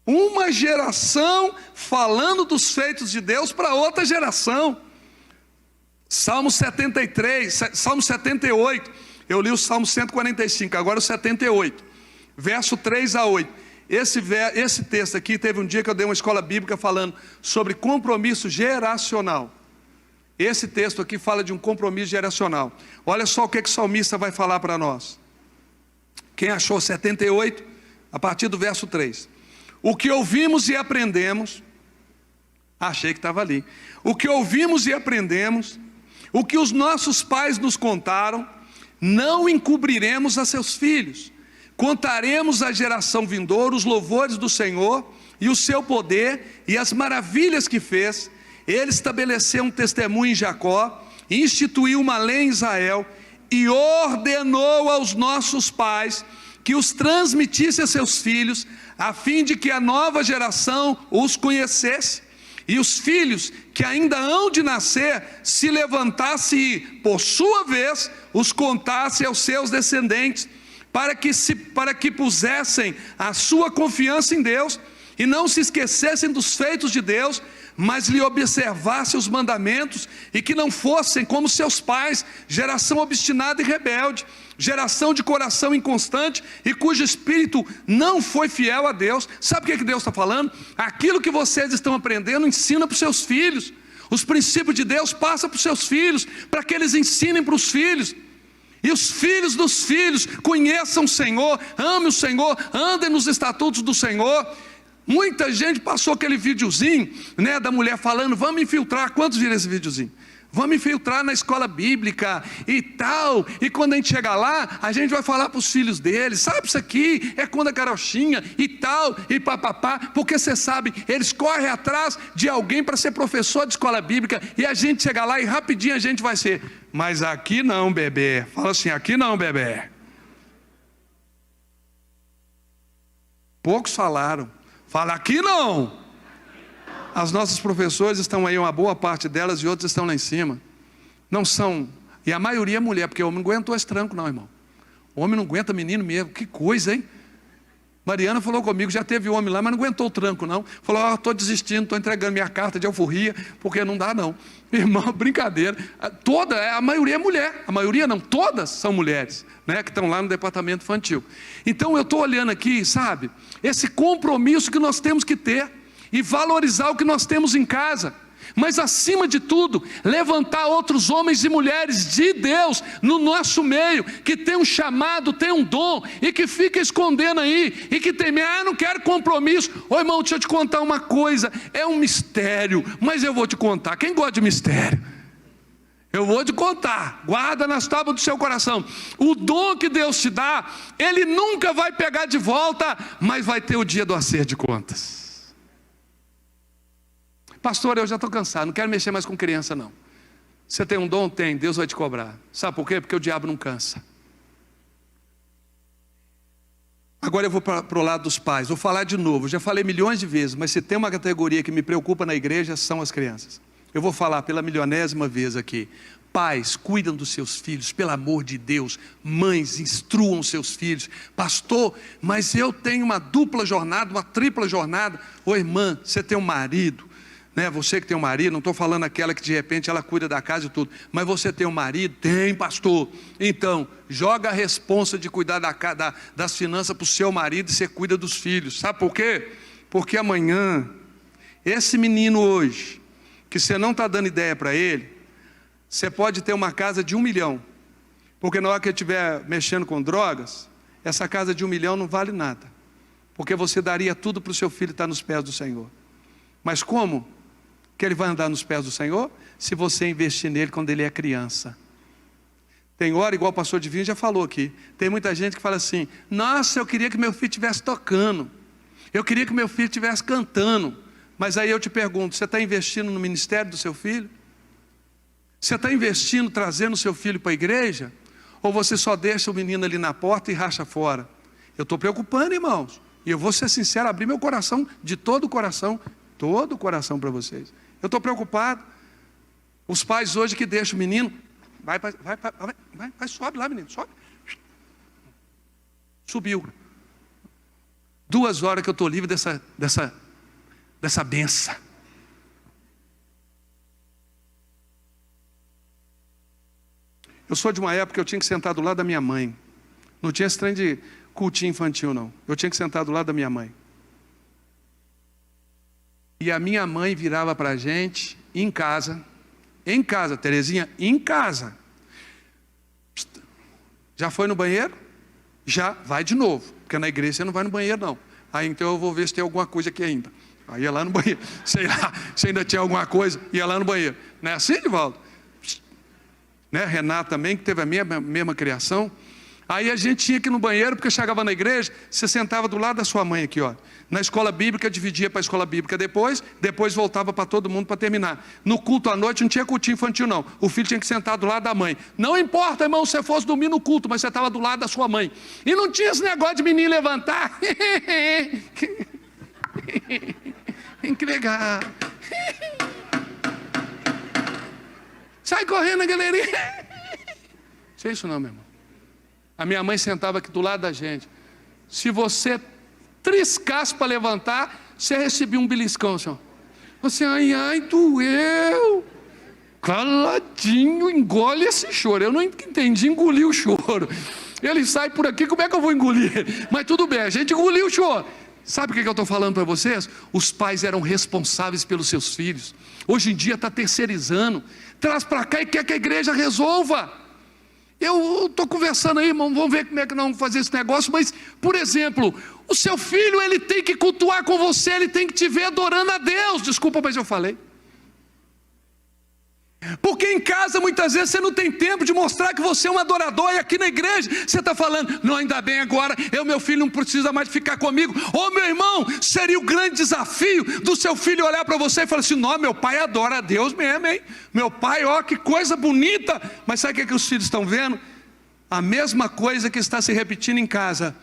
Uma geração falando dos feitos de Deus para outra geração. Salmo 73, Salmo 78. Eu li o Salmo 145, agora o 78, verso 3 a 8. Esse texto aqui, teve um dia que eu dei uma escola bíblica falando sobre compromisso geracional. Esse texto aqui fala de um compromisso geracional. Olha só o que o salmista vai falar para nós. Quem achou 78? A partir do verso 3. O que ouvimos e aprendemos, achei que estava ali. O que ouvimos e aprendemos, o que os nossos pais nos contaram, não encobriremos a seus filhos. Contaremos à geração vindoura os louvores do Senhor e o seu poder e as maravilhas que fez. Ele estabeleceu um testemunho em Jacó, instituiu uma lei em Israel e ordenou aos nossos pais que os transmitisse a seus filhos, a fim de que a nova geração os conhecesse, e os filhos que ainda hão de nascer se levantasse e, por sua vez, os contasse aos seus descendentes, para que pusessem a sua confiança em Deus e não se esquecessem dos feitos de Deus, mas lhe observassem os mandamentos e que não fossem como seus pais, geração obstinada e rebelde, geração de coração inconstante e cujo espírito não foi fiel a Deus. Sabe o que Deus está falando? Aquilo que vocês estão aprendendo, ensina para os seus filhos. Os princípios de Deus passam para os seus filhos, para que eles ensinem para os filhos. E os filhos dos filhos conheçam o Senhor, amem o Senhor, andem nos estatutos do Senhor. Muita gente passou aquele videozinho, né, da mulher falando: vamos infiltrar. Quantos viram esse videozinho? Vamos infiltrar na escola bíblica e tal. E quando a gente chegar lá, a gente vai falar para os filhos deles: sabe, isso aqui é quando a carochinha e tal, e papapá. Porque você sabe, eles correm atrás de alguém para ser professor de escola bíblica. E a gente chega lá e rapidinho a gente vai ser: mas aqui não, bebê. Fala assim: aqui não, bebê. Poucos falaram. Fala: aqui não. As nossas professoras estão aí, uma boa parte delas, e outras estão lá em cima. Não são, e a maioria é mulher, porque o homem não aguentou esse tranco não, irmão. O homem não aguenta menino mesmo, que coisa, hein? Mariana falou comigo, já teve homem lá, mas não aguentou o tranco não. Falou: estou desistindo, estou entregando minha carta de alforria, porque não dá não. Irmão, brincadeira. A maioria é mulher, a maioria não, todas são mulheres, né, que estão lá no departamento infantil. Então eu estou olhando aqui, sabe, esse compromisso que nós temos que ter, e valorizar o que nós temos em casa, mas acima de tudo, levantar outros homens e mulheres de Deus no nosso meio, que tem um chamado, tem um dom, e que fica escondendo aí, e que tem: não quero compromisso. Ô irmão, deixa eu te contar uma coisa, é um mistério, mas eu vou te contar. Quem gosta de mistério? Eu vou te contar, guarda nas tábuas do seu coração. O dom que Deus te dá, Ele nunca vai pegar de volta, mas vai ter o dia do acerto de contas. Pastor, eu já estou cansado, não quero mexer mais com criança não. Você tem um dom? Tem, Deus vai te cobrar. Sabe por quê? Porque o diabo não cansa. Agora eu vou para o lado dos pais, vou falar de novo, já falei milhões de vezes, mas se tem uma categoria que me preocupa na igreja, são as crianças. Eu vou falar pela milionésima vez aqui: pais, cuidam dos seus filhos, pelo amor de Deus. Mães, instruam seus filhos. Pastor, mas eu tenho uma dupla jornada, uma tripla jornada. Ô irmã, você tem um marido, né? Você que tem um marido, não estou falando aquela que de repente ela cuida da casa e tudo, mas você tem um marido? Tem, pastor. Então, joga a responsa de cuidar das finanças para o seu marido, e você cuida dos filhos. Sabe por quê? Porque amanhã, esse menino hoje, que você não está dando ideia para ele, você pode ter uma casa de 1 milhão, porque na hora que ele estiver mexendo com drogas, essa casa de 1 milhão não vale nada. porque você daria tudo para o seu filho estar nos pés do Senhor. Mas como que ele vai andar nos pés do Senhor? Se você investir nele quando ele é criança. Tem hora, igual o pastor Divino já falou aqui, tem muita gente que fala assim: nossa, eu queria que meu filho estivesse tocando, eu queria que meu filho estivesse cantando. Mas aí eu te pergunto, você está investindo no ministério do seu filho? Você está investindo, trazendo o seu filho para a igreja? Ou você só deixa o menino ali na porta e racha fora? Eu estou preocupando, irmãos. E eu vou ser sincero, abrir meu coração, de todo o coração para vocês. Eu estou preocupado. Os pais hoje que deixam o menino, vai, sobe lá, menino, sobe. Subiu. 2 horas que eu estou livre dessa benção. Eu sou de uma época que eu tinha que sentar do lado da minha mãe. Não tinha esse trem de cultinho infantil, não. Eu tinha que sentar do lado da minha mãe. E a minha mãe virava para a gente, em casa, Terezinha, em casa. Já foi no banheiro? Já, vai de novo. Porque na igreja você não vai no banheiro, não. Aí então eu vou ver se tem alguma coisa aqui ainda. Aí ia lá no banheiro. Sei lá, se ainda tinha alguma coisa, ia lá no banheiro. Não é assim, Divaldo? Né? Renato também, que teve a mesma criação. Aí a gente tinha que ir no banheiro, porque chegava na igreja, você sentava do lado da sua mãe aqui, ó. Na escola bíblica, dividia para a escola bíblica depois voltava para todo mundo para terminar. No culto à noite não tinha cultinho infantil, não. O filho tinha que sentar do lado da mãe. Não importa, irmão, se você fosse dormir no culto, mas você estava do lado da sua mãe. E não tinha esse negócio de menino levantar. Que legal. Sai correndo, galerinha. Não é isso não, meu irmão. A minha mãe sentava aqui do lado da gente. Se você triscasse para levantar, você recebia um beliscão, senhor. Você, ai, doeu. Caladinho, engole esse choro. Eu não entendi engolir o choro. Ele sai por aqui, como é que eu vou engolir? Mas tudo bem, a gente engoliu o choro. Sabe o que eu estou falando para vocês? Os pais eram responsáveis pelos seus filhos. Hoje em dia está terceirizando. Traz para cá e quer que a igreja resolva. Eu estou conversando aí, irmão, vamos ver como é que nós vamos fazer esse negócio. Mas, por exemplo, o seu filho, ele tem que cultuar com você, ele tem que te ver adorando a Deus. Desculpa, mas eu falei. Porque em casa muitas vezes você não tem tempo de mostrar que você é um adorador. E aqui na igreja você está falando: não, ainda bem agora, meu filho não precisa mais ficar comigo. Ô meu irmão, seria o grande desafio do seu filho olhar para você e falar assim: não, meu pai adora a Deus mesmo, hein? Meu pai, ó, que coisa bonita. Mas sabe o que os filhos estão vendo? A mesma coisa que está se repetindo em casa: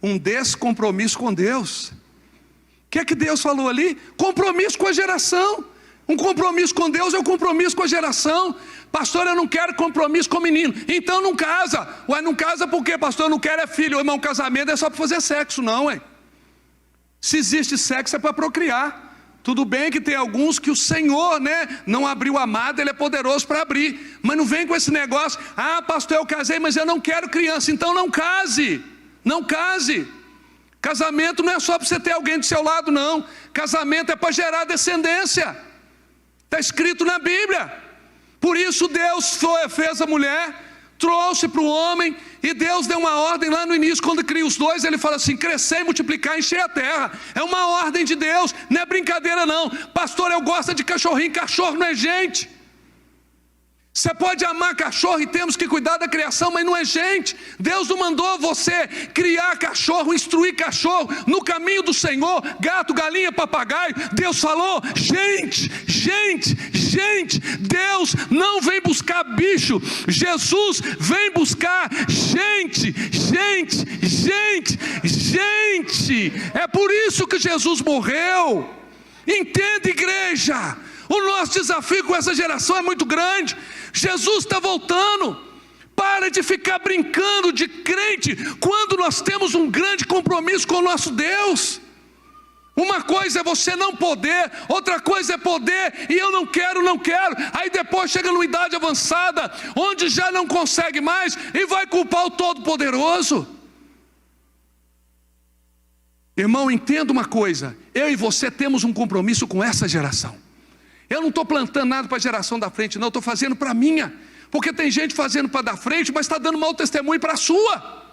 um descompromisso com Deus. O que é que Deus falou ali? Compromisso com a geração. Um compromisso com Deus é um compromisso com a geração. Pastor, eu não quero compromisso com o menino. Então não casa. Ué, não casa por quê, pastor? Eu não quero é filho. Irmão, casamento é só para fazer sexo, não, ué. Se existe sexo é para procriar. Tudo bem que tem alguns que o Senhor, né, não abriu a amada, Ele é poderoso para abrir. Mas não vem com esse negócio: ah, pastor, eu casei, mas eu não quero criança. Então não case. Não case. Casamento não é só para você ter alguém do seu lado, não. Casamento é para gerar descendência. Está escrito na Bíblia. Por isso Deus fez a mulher, trouxe para o homem, e Deus deu uma ordem lá no início, quando cria os dois. Ele fala assim: crescer, multiplicar, encher a terra. É uma ordem de Deus, não é brincadeira não. Pastor, eu gosto de cachorrinho. Cachorro não é gente. Você pode amar cachorro e temos que cuidar da criação, mas não é gente. Deus não mandou você criar cachorro, instruir cachorro no caminho do Senhor, gato, galinha, papagaio. Deus falou: gente. Deus não vem buscar bicho, Jesus vem buscar gente. É por isso que Jesus morreu. Entenda, igreja. O nosso desafio com essa geração é muito grande. Jesus está voltando. Para de ficar brincando de crente quando nós temos um grande compromisso com o nosso Deus. Uma coisa é você não poder, outra coisa é poder e eu não quero. Aí depois chega numa idade avançada, onde já não consegue mais e vai culpar o Todo-Poderoso. Irmão, entenda uma coisa: eu e você temos um compromisso com essa geração. Eu não estou plantando nada para a geração da frente, não, estou fazendo para a minha. Porque tem gente fazendo para da frente, mas está dando mau testemunho para a sua.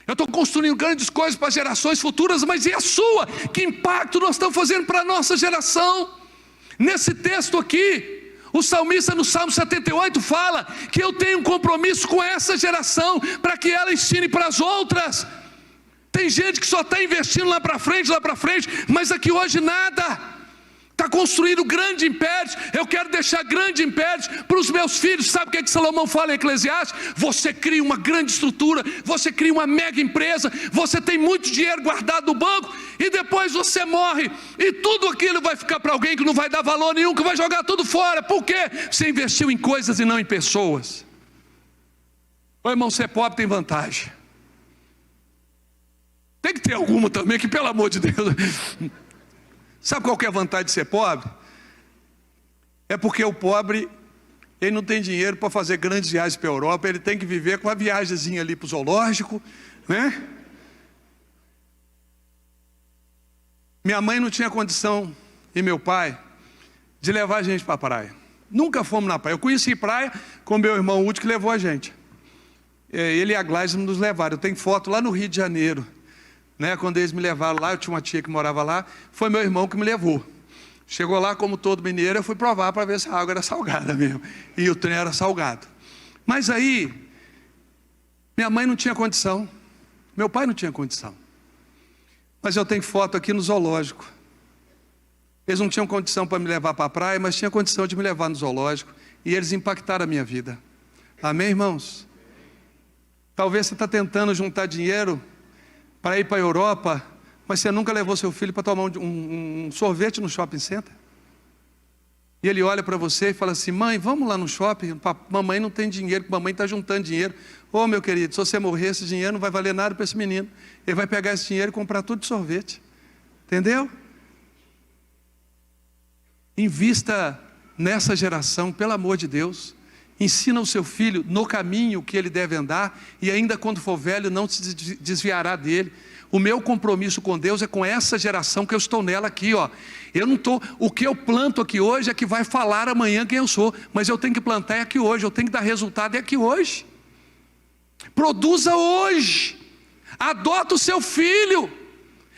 Eu estou construindo grandes coisas para gerações futuras, mas e a sua? Que impacto nós estamos fazendo para a nossa geração? Nesse texto aqui, o salmista no Salmo 78 fala que eu tenho um compromisso com essa geração, para que ela ensine para as outras. Tem gente que só está investindo lá para frente, mas aqui hoje nada. Está construindo grande impérios. Eu quero deixar grande impérios para os meus filhos. Sabe o que Salomão fala em Eclesiastes? Você cria uma grande estrutura, você cria uma mega empresa, você tem muito dinheiro guardado no banco, e depois você morre, e tudo aquilo vai ficar para alguém que não vai dar valor nenhum, que vai jogar tudo fora. Por quê? Você investiu em coisas e não em pessoas. Ô irmão, ser pobre tem vantagem. Tem que ter alguma também, que pelo amor de Deus. Sabe qual que é a vantagem de ser pobre? É porque o pobre, ele não tem dinheiro para fazer grandes viagens para a Europa, ele tem que viver com a viagemzinha ali para o zoológico, né? Minha mãe não tinha condição, e meu pai, de levar a gente para a praia. Nunca fomos na praia. Eu conheci praia com meu irmão Útil, que levou a gente. Ele e a Gladys nos levaram. Eu tenho foto lá no Rio de Janeiro. Né, quando eles me levaram lá, eu tinha uma tia que morava lá, foi meu irmão que me levou. Chegou lá, como todo mineiro, eu fui provar para ver se a água era salgada mesmo. E o trem era salgado. Mas aí, minha mãe não tinha condição, meu pai não tinha condição. Mas eu tenho foto aqui no zoológico. Eles não tinham condição para me levar para a praia, mas tinham condição de me levar no zoológico. E eles impactaram a minha vida. Amém, irmãos? Talvez você está tentando juntar dinheiro para ir para a Europa, mas você nunca levou seu filho para tomar um sorvete no shopping center. E ele olha para você e fala assim: mãe, vamos lá no shopping, mamãe não tem dinheiro, mamãe está juntando dinheiro. Ô meu querido, se você morrer, esse dinheiro não vai valer nada para esse menino. Ele vai pegar esse dinheiro e comprar tudo de sorvete. Entendeu? Invista nessa geração, pelo amor de Deus. Ensina o seu filho no caminho que ele deve andar, e ainda quando for velho não se desviará dele. O meu compromisso com Deus é com essa geração que eu estou nela aqui, ó. Eu não estou, o que eu planto aqui hoje é que vai falar amanhã quem eu sou, mas eu tenho que plantar aqui hoje, eu tenho que dar resultado aqui hoje. Produza hoje, adota o seu filho.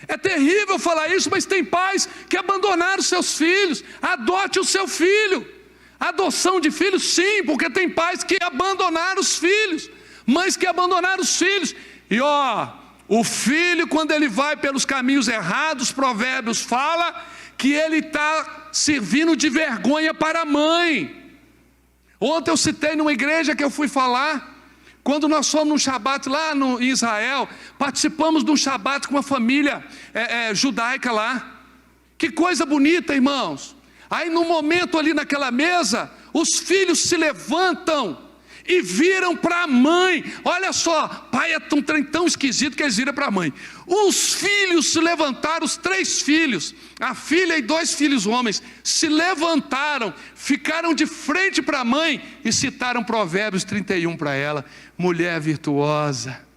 É terrível falar isso, mas tem pais que abandonaram seus filhos. Adote o seu filho. Adoção de filhos, sim, porque tem pais que abandonaram os filhos, mães que abandonaram os filhos. E ó, o filho, quando ele vai pelos caminhos errados, Provérbios fala que ele está servindo de vergonha para a mãe. Ontem eu citei numa igreja que eu fui falar, quando nós fomos num shabat lá em Israel, participamos de um shabat com uma família judaica lá. Que coisa bonita, irmãos. Aí no momento ali naquela mesa, os filhos se levantam e viram para a mãe. Olha só, pai é um trem tão esquisito que eles viram para a mãe. Os filhos se levantaram, os 3 filhos, a filha e 2 filhos homens, se levantaram, ficaram de frente para a mãe e citaram Provérbios 31 para ela. Mulher virtuosa.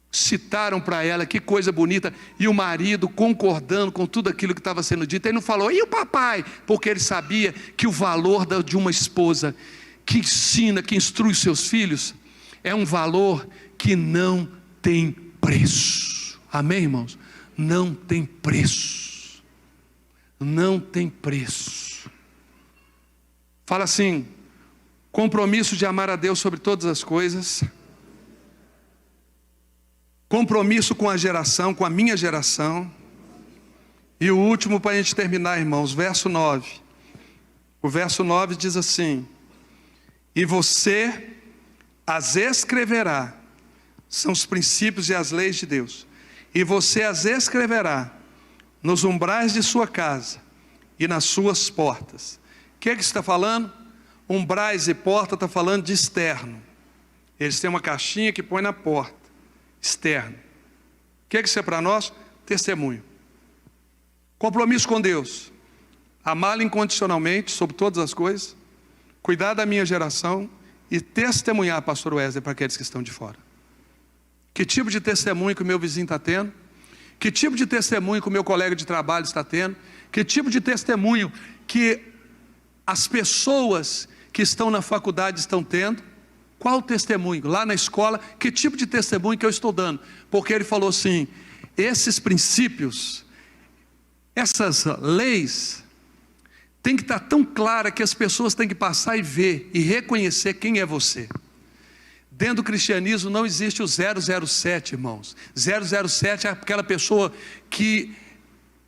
Citaram para ela, que coisa bonita. E o marido concordando com tudo aquilo que estava sendo dito. Ele não falou, e o papai? Porque ele sabia que o valor de uma esposa que ensina, que instrui seus filhos, é um valor que não tem preço. Amém, irmãos? Não tem preço. Não tem preço. Fala assim: compromisso de amar a Deus sobre todas as coisas. Compromisso com a geração, com a minha geração. E o último para a gente terminar, irmãos, verso 9. O verso 9 diz assim: e você as escreverá, são os princípios e as leis de Deus, e você as escreverá nos umbrais de sua casa e nas suas portas. O que está falando? Umbrais e porta está falando de externo. Eles têm uma caixinha que põe na porta. Externo. O que isso é para nós? Testemunho. Compromisso com Deus. Amá-lo incondicionalmente sobre todas as coisas. Cuidar da minha geração. E testemunhar, pastor Wesley, para aqueles que estão de fora. Que tipo de testemunho que o meu vizinho está tendo? Que tipo de testemunho que o meu colega de trabalho está tendo? Que tipo de testemunho que as pessoas que estão na faculdade estão tendo? Qual o testemunho? Lá na escola, que tipo de testemunho que eu estou dando? Porque ele falou assim, esses princípios, essas leis, tem que estar tão clara que as pessoas têm que passar e ver, e reconhecer quem é você. Dentro do cristianismo não existe o 007, irmãos. 007 é aquela pessoa que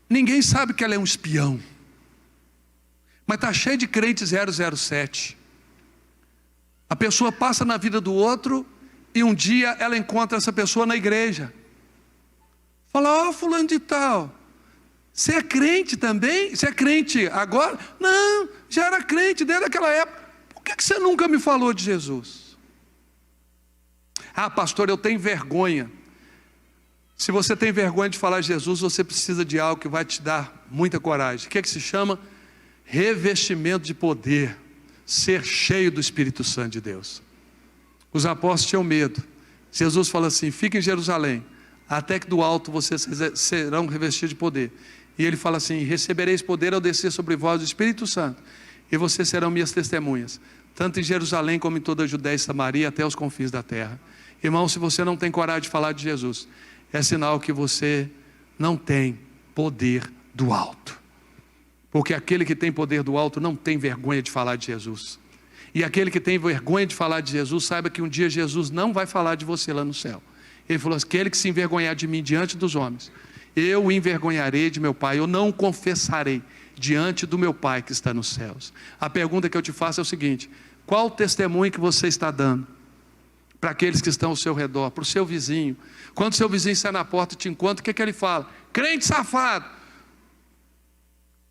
ninguém sabe que ela é um espião. Mas está cheio de crente 007. A pessoa passa na vida do outro e um dia ela encontra essa pessoa na igreja. Fala, fulano de tal, você é crente também? Você é crente agora? Não, já era crente desde aquela época. Por que você nunca me falou de Jesus? Ah, pastor, eu tenho vergonha. Se você tem vergonha de falar de Jesus, você precisa de algo que vai te dar muita coragem. O que é que se chama? Revestimento de poder. Ser cheio do Espírito Santo de Deus. Os apóstolos tinham medo. Jesus fala assim, fica em Jerusalém, até que do alto vocês serão revestidos de poder. E ele fala assim, recebereis poder ao descer sobre vós o Espírito Santo, e vocês serão minhas testemunhas, tanto em Jerusalém como em toda a Judéia e Samaria, até os confins da terra. Irmão, se você não tem coragem de falar de Jesus, é sinal que você não tem poder do alto. Porque aquele que tem poder do alto não tem vergonha de falar de Jesus. E aquele que tem vergonha de falar de Jesus, saiba que um dia Jesus não vai falar de você lá no céu. Ele falou, aquele que se envergonhar de mim diante dos homens, eu o envergonharei de meu Pai, eu não o confessarei diante do meu Pai que está nos céus. A pergunta que eu te faço é o seguinte, qual o testemunho que você está dando para aqueles que estão ao seu redor, para o seu vizinho? Quando o seu vizinho sai na porta e te encontra, o que é que ele fala? Crente safado!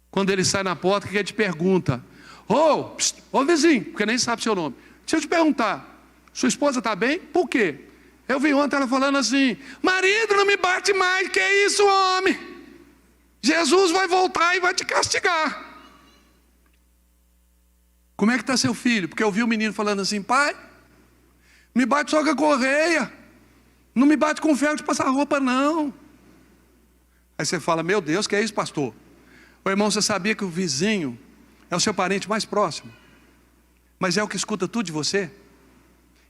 Quando ele sai na porta, o que ele te pergunta? Ô vizinho, porque nem sabe seu nome. Deixa eu te perguntar, sua esposa está bem? Por quê? Eu vi ontem ela falando assim, marido, não me bate mais, que é isso, homem? Jesus vai voltar e vai te castigar. Como é que está seu filho? Porque eu vi o menino falando assim, pai, me bate só com a correia, não me bate com ferro de passar roupa não. Aí você fala, meu Deus, que é isso, pastor? Ô irmão, você sabia que o vizinho é o seu parente mais próximo, mas é o que escuta tudo de você?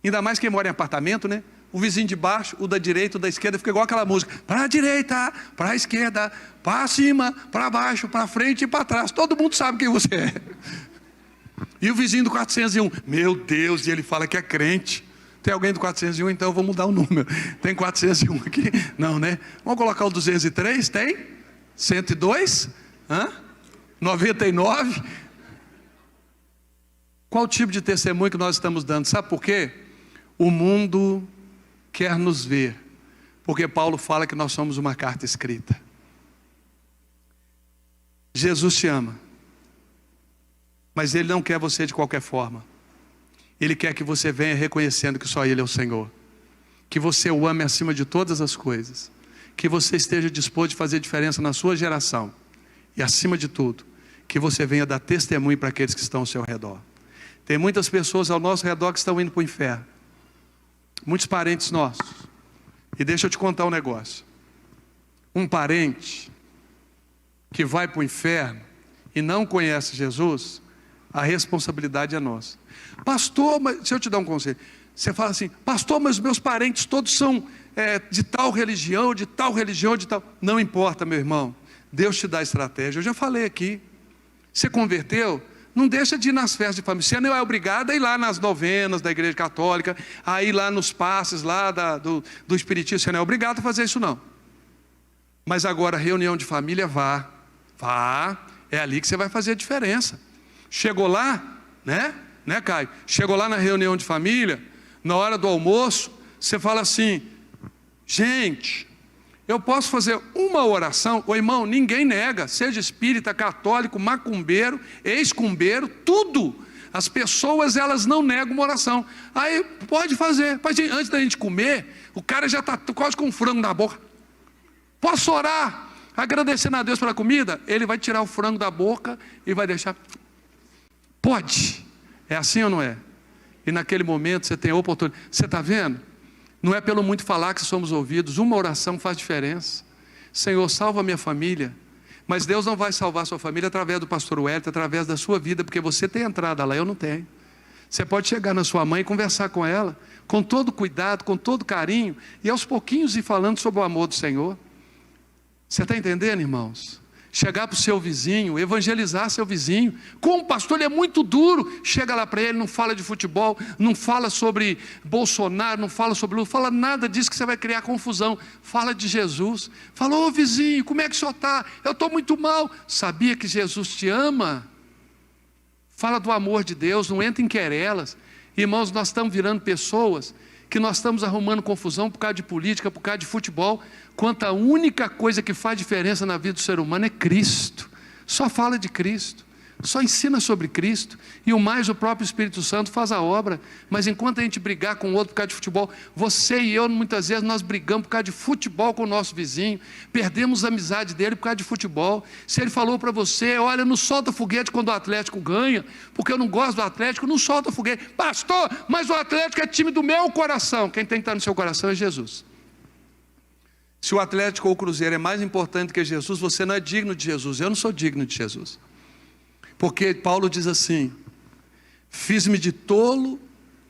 Ainda mais quem mora em apartamento, né? O vizinho de baixo, o da direita, o da esquerda, fica igual aquela música, para a direita, para a esquerda, para cima, para baixo, para frente e para trás, todo mundo sabe quem você é. E o vizinho do 401, meu Deus, e ele fala que é crente. Tem alguém do 401, então eu vou mudar o número. Tem 401 aqui? Não, né? Vamos colocar o 203, tem? 102? 99? Qual tipo de testemunho que nós estamos dando? Sabe por quê? O mundo quer nos ver, porque Paulo fala que nós somos uma carta escrita. Jesus te ama, mas Ele não quer você de qualquer forma. Ele quer que você venha reconhecendo que só Ele é o Senhor, que você o ame acima de todas as coisas, que você esteja disposto de fazer diferença na sua geração, e acima de tudo, que você venha dar testemunho para aqueles que estão ao seu redor. Tem muitas pessoas ao nosso redor que estão indo para o inferno, muitos parentes nossos. E deixa eu te contar um negócio. Um parente que vai para o inferno e não conhece Jesus, a responsabilidade é nossa. Pastor, mas deixa eu te dar um conselho. Você fala assim, pastor, mas meus parentes todos são de tal religião, de tal religião, de tal... Não importa, meu irmão. Deus te dá estratégia. Eu já falei aqui. Você converteu? Não deixa de ir nas festas de família. Você não é obrigado a ir lá nas novenas da igreja católica, a ir lá nos passes lá do espiritismo. Você não é obrigado a fazer isso não. Mas agora, reunião de família, vá. É ali que você vai fazer a diferença. Chegou lá, né Caio? Chegou lá na reunião de família, na hora do almoço, você fala assim, gente, eu posso fazer uma oração? Ô irmão, ninguém nega, seja espírita, católico, macumbeiro, ex-cumbeiro, tudo. As pessoas, elas não negam uma oração. Aí pode fazer. Antes da gente comer, o cara já está quase com um frango na boca. Posso orar? Agradecendo a Deus pela comida? Ele vai tirar o frango da boca e vai deixar. Pode. É assim ou não é? E naquele momento você tem a oportunidade. Você está vendo? Não é pelo muito falar que somos ouvidos. Uma oração faz diferença. Senhor, salva a minha família. Mas Deus não vai salvar a sua família através do pastor Wellington, através da sua vida, porque você tem entrada lá, eu não tenho. Você pode chegar na sua mãe e conversar com ela, com todo cuidado, com todo carinho, e aos pouquinhos ir falando sobre o amor do Senhor. Você está entendendo, irmãos? Chegar para o seu vizinho, evangelizar seu vizinho. Como o pastor, ele é muito duro. Chega lá para ele, não fala de futebol, não fala sobre Bolsonaro, não fala sobre Lula, fala nada disso que você vai criar confusão. Fala de Jesus. Fala, ô vizinho, como é que o senhor está? Eu estou muito mal. Sabia que Jesus te ama? Fala do amor de Deus, não entra em querelas. Irmãos, nós estamos virando pessoas que nós estamos arrumando confusão por causa de política, por causa de futebol, quanto a única coisa que faz diferença na vida do ser humano é Cristo. Só fala de Cristo, só ensina sobre Cristo, e o mais o próprio Espírito Santo faz a obra. Mas enquanto a gente brigar com o outro por causa de futebol, você e eu, muitas vezes nós brigamos por causa de futebol com o nosso vizinho, perdemos a amizade dele por causa de futebol. Se ele falou para você, olha, não solta foguete quando o Atlético ganha, porque eu não gosto do Atlético, não solta foguete. Pastor, mas o Atlético é time do meu coração. Quem tem que estar no seu coração é Jesus. Se o Atlético ou o Cruzeiro é mais importante que Jesus, você não é digno de Jesus. Eu não sou digno de Jesus. Porque Paulo diz assim: fiz-me de tolo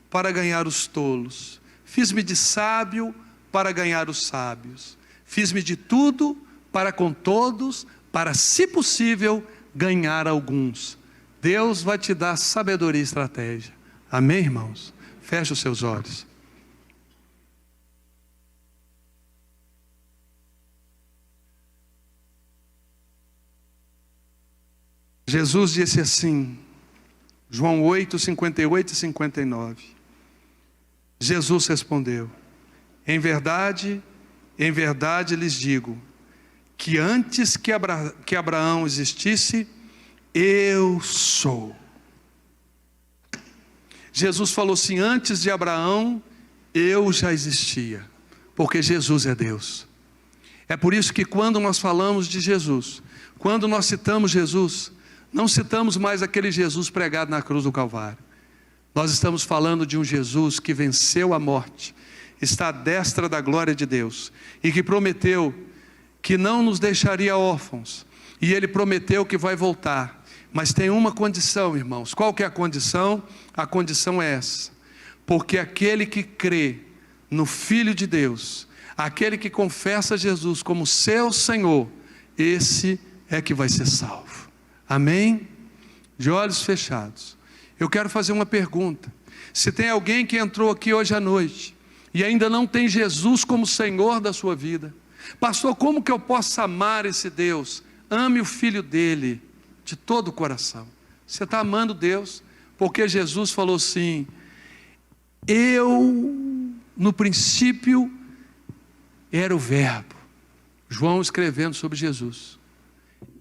para ganhar os tolos, fiz-me de sábio para ganhar os sábios, fiz-me de tudo para com todos, para, se possível, ganhar alguns. Deus vai te dar sabedoria e estratégia. Amém, irmãos? Feche os seus olhos. Jesus disse assim, João 8, 58 e 59. Jesus respondeu: em verdade lhes digo, que antes que Abraão existisse, eu sou. Jesus falou assim, antes de Abraão, eu já existia, porque Jesus é Deus. É por isso que quando nós falamos de Jesus, quando nós citamos Jesus, não citamos mais aquele Jesus pregado na cruz do Calvário. Nós estamos falando de um Jesus que venceu a morte, está à destra da glória de Deus, e que prometeu que não nos deixaria órfãos, e Ele prometeu que vai voltar. Mas tem uma condição, irmãos. Qual que é a condição? A condição é essa: porque aquele que crê no Filho de Deus, aquele que confessa Jesus como seu Senhor, esse é que vai ser salvo. Amém? De olhos fechados, eu quero fazer uma pergunta. Se tem alguém que entrou aqui hoje à noite e ainda não tem Jesus como Senhor da sua vida, pastor, como que eu posso amar esse Deus? Ame o Filho dele de todo o coração. Você está amando Deus, porque Jesus falou assim: eu no princípio era o Verbo. João escrevendo sobre Jesus.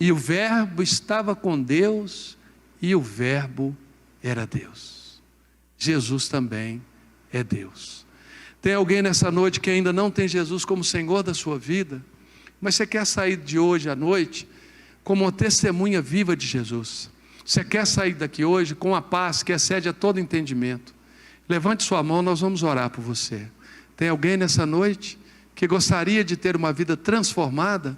E o Verbo estava com Deus, e o Verbo era Deus. Jesus também é Deus. Tem alguém nessa noite que ainda não tem Jesus como Senhor da sua vida, mas você quer sair de hoje à noite como uma testemunha viva de Jesus? Você quer sair daqui hoje com a paz que excede a todo entendimento? Levante sua mão, nós vamos orar por você. Tem alguém nessa noite que gostaria de ter uma vida transformada?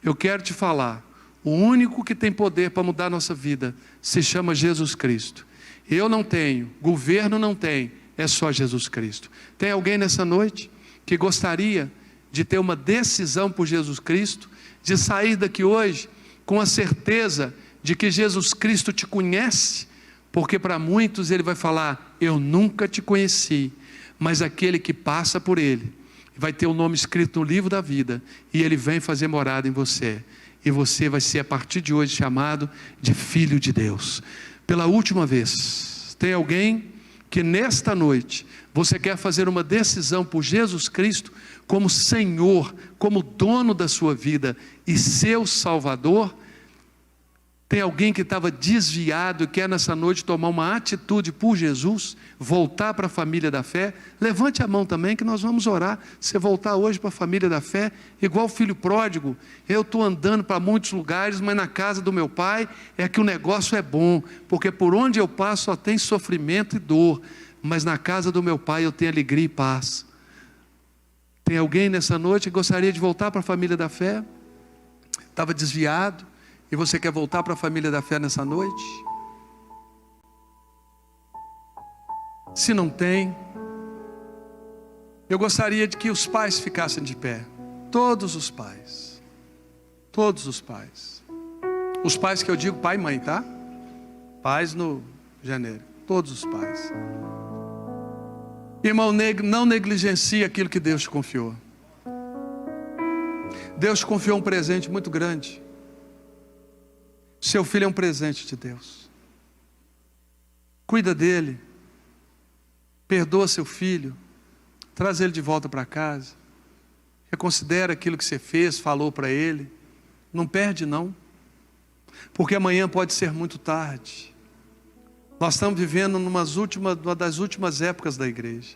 Eu quero te falar, o único que tem poder para mudar a nossa vida se chama Jesus Cristo. Eu não tenho, governo não tem, é só Jesus Cristo. Tem alguém nessa noite que gostaria de ter uma decisão por Jesus Cristo, de sair daqui hoje com a certeza de que Jesus Cristo te conhece? Porque para muitos Ele vai falar: eu nunca te conheci, mas aquele que passa por Ele vai ter o nome escrito no livro da vida, e Ele vem fazer morada em você, e você vai ser a partir de hoje chamado de filho de Deus. Pela última vez, tem alguém que nesta noite você quer fazer uma decisão por Jesus Cristo como Senhor, como dono da sua vida e seu Salvador? Tem alguém que estava desviado e quer nessa noite tomar uma atitude por Jesus, voltar para a família da fé? Levante a mão também que nós vamos orar. Você voltar hoje para a família da fé, igual o filho pródigo: eu estou andando para muitos lugares, mas na casa do meu pai é que o negócio é bom, porque por onde eu passo só tem sofrimento e dor, mas na casa do meu pai eu tenho alegria e paz. Tem alguém nessa noite que gostaria de voltar para a família da fé? Estava desviado e você quer voltar para a família da fé nessa noite? Se não tem, eu gostaria de que os pais ficassem de pé. Todos os pais. Todos os pais. Os pais que eu digo pai e mãe, tá? Pais no genérico. Todos os pais. Irmão, não negligencie aquilo que Deus te confiou. Deus te confiou um presente muito grande. Seu filho é um presente de Deus. Cuida dele. Perdoa seu filho. Traz ele de volta para casa. Reconsidera aquilo que você fez, falou para ele. Não perde não. Porque amanhã pode ser muito tarde. Nós estamos vivendo numa das últimas épocas da igreja.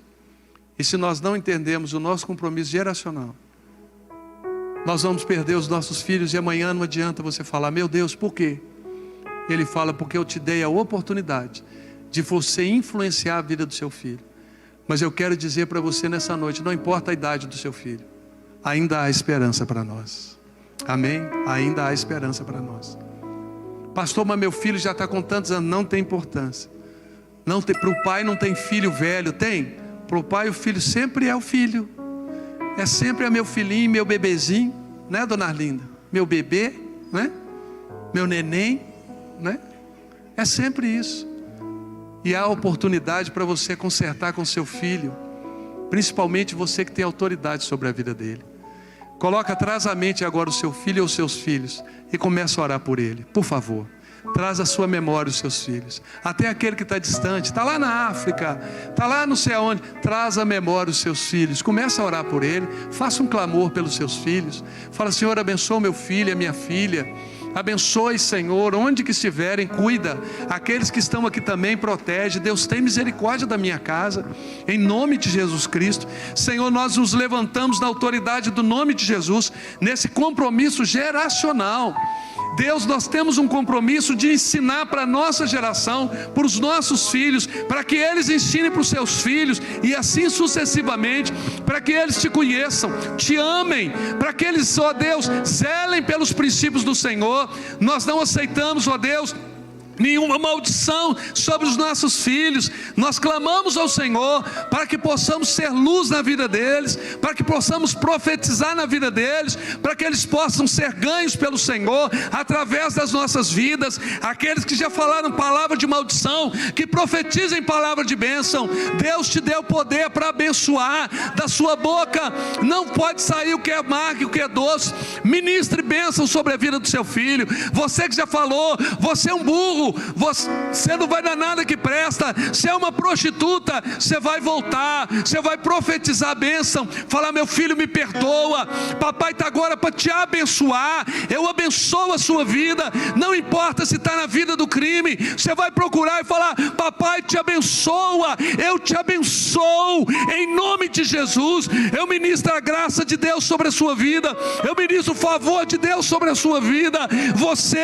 E se nós não entendemos o nosso compromisso geracional, nós vamos perder os nossos filhos. E amanhã não adianta você falar, meu Deus, por quê? Ele fala, porque eu te dei a oportunidade de você influenciar a vida do seu filho. Mas eu quero dizer para você nessa noite, não importa a idade do seu filho, ainda há esperança para nós. Amém? Ainda há esperança para nós. Pastor, mas meu filho já está com tantos anos. Não tem importância. Para o pai não tem filho velho. Tem. Para o pai o filho sempre é o filho. É sempre meu filhinho, meu bebezinho, né, dona Arlinda? Meu bebê, né? Meu neném, né? É sempre isso. E há oportunidade para você consertar com seu filho, principalmente você que tem autoridade sobre a vida dele. Coloca atrás a mente agora o seu filho ou os seus filhos e começa a orar por ele, por favor. Traz à sua memória os seus filhos, até aquele que está distante, está lá na África, está lá não sei aonde. Traz à memória os seus filhos, começa a orar por ele, faça um clamor pelos seus filhos. Fala, Senhor, abençoa meu filho e a minha filha. Abençoe, Senhor, onde que estiverem, cuida. Aqueles que estão aqui também, protege. Deus, tem misericórdia da minha casa, em nome de Jesus Cristo. Senhor, nós nos levantamos na autoridade do nome de Jesus, nesse compromisso geracional. Deus, nós temos um compromisso de ensinar para a nossa geração, para os nossos filhos, para que eles ensinem para os seus filhos, e assim sucessivamente, para que eles te conheçam, te amem, para que eles, ó Deus, zelem pelos princípios do Senhor. Nós não aceitamos, ó Deus, nenhuma maldição sobre os nossos filhos. Nós clamamos ao Senhor para que possamos ser luz na vida deles, para que possamos profetizar na vida deles, para que eles possam ser ganhos pelo Senhor através das nossas vidas. Aqueles que já falaram palavra de maldição, que profetizem palavra de bênção. Deus te deu poder para abençoar. Da sua boca não pode sair o que é amargo e o que é doce. Ministre bênção sobre a vida do seu filho. Você que já falou, você é um burro, você não vai dar nada que presta, você é uma prostituta, você vai voltar, você vai profetizar a bênção, falar, meu filho, me perdoa, papai está agora para te abençoar, eu abençoo a sua vida, não importa se está na vida do crime, você vai procurar e falar, papai te abençoa, eu te abençoo, em nome de Jesus. Eu ministro a graça de Deus sobre a sua vida, eu ministro o favor de Deus sobre a sua vida. Você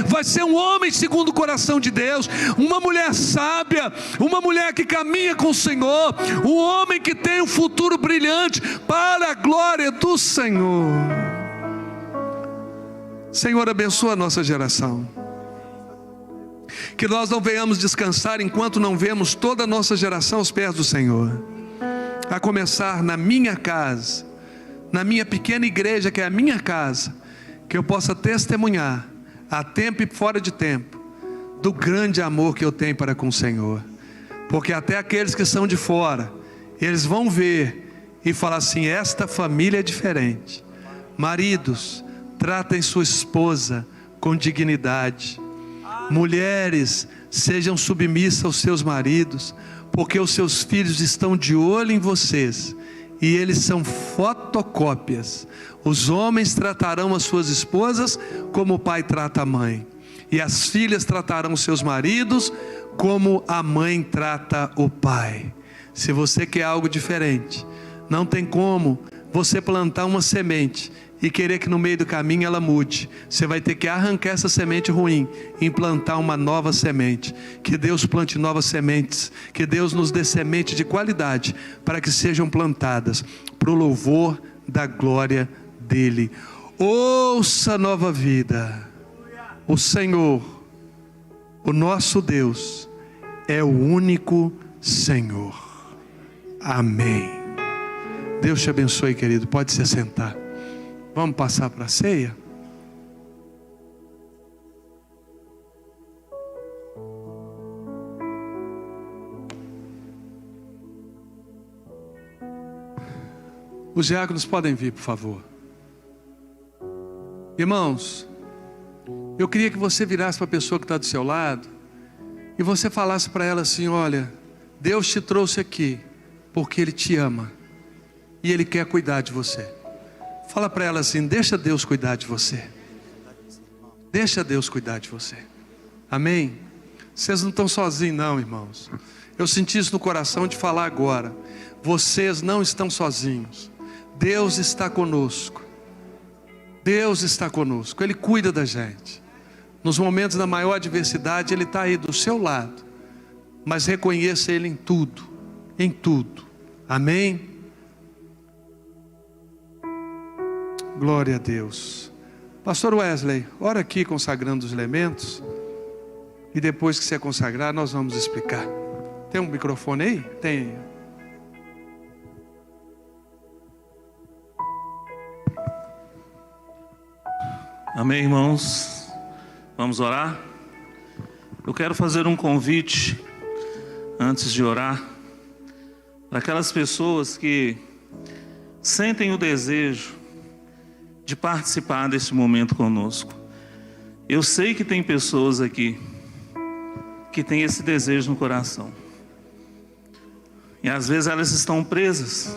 vai ser um homem segundo o coração de Deus, uma mulher sábia, uma mulher que caminha com o Senhor, um homem que tem um futuro brilhante para a glória do Senhor. Senhor, abençoa a nossa geração, que nós não venhamos descansar enquanto não vemos toda a nossa geração aos pés do Senhor, a começar na minha casa, na minha pequena igreja que é a minha casa, que eu possa testemunhar a tempo e fora de tempo do grande amor que eu tenho para com o Senhor. Porque até aqueles que são de fora, eles vão ver e falar assim, esta família é diferente. Maridos, tratem sua esposa com dignidade. Mulheres, sejam submissas aos seus maridos, porque os seus filhos estão de olho em vocês, e eles são fotocópias. Os homens tratarão as suas esposas como o pai trata a mãe, e as filhas tratarão seus maridos como a mãe trata o pai. Se você quer algo diferente, não tem como você plantar uma semente e querer que no meio do caminho ela mude. Você vai ter que arrancar essa semente ruim e implantar uma nova semente. Que Deus plante novas sementes, que Deus nos dê semente de qualidade, para que sejam plantadas para o louvor da glória dele. Ouça, Nova Vida, o Senhor, o nosso Deus, é o único Senhor. Amém. Deus te abençoe, querido. Pode se sentar. Vamos passar para a ceia? Os diáconos podem vir, por favor. Irmãos, eu queria que você virasse para a pessoa que está do seu lado e você falasse para ela assim: olha, Deus te trouxe aqui porque Ele te ama e Ele quer cuidar de você. Fala para ela assim: deixa Deus cuidar de você. Deixa Deus cuidar de você. Amém? Vocês não estão sozinhos não, irmãos. Eu senti isso no coração de falar agora. Vocês não estão sozinhos. Deus está conosco. Deus está conosco. Ele cuida da gente. Nos momentos da maior adversidade, Ele está aí do seu lado. Mas reconheça Ele em tudo. Em tudo. Amém? Glória a Deus. Pastor Wesley, ora aqui consagrando os elementos. E depois que você consagrar, nós vamos explicar. Tem um microfone aí? Tem. Amém, irmãos? Vamos orar? Eu quero fazer um convite, antes de orar, para aquelas pessoas que sentem o desejo de participar desse momento conosco. Eu sei que tem pessoas aqui que têm esse desejo no coração. E às vezes elas estão presas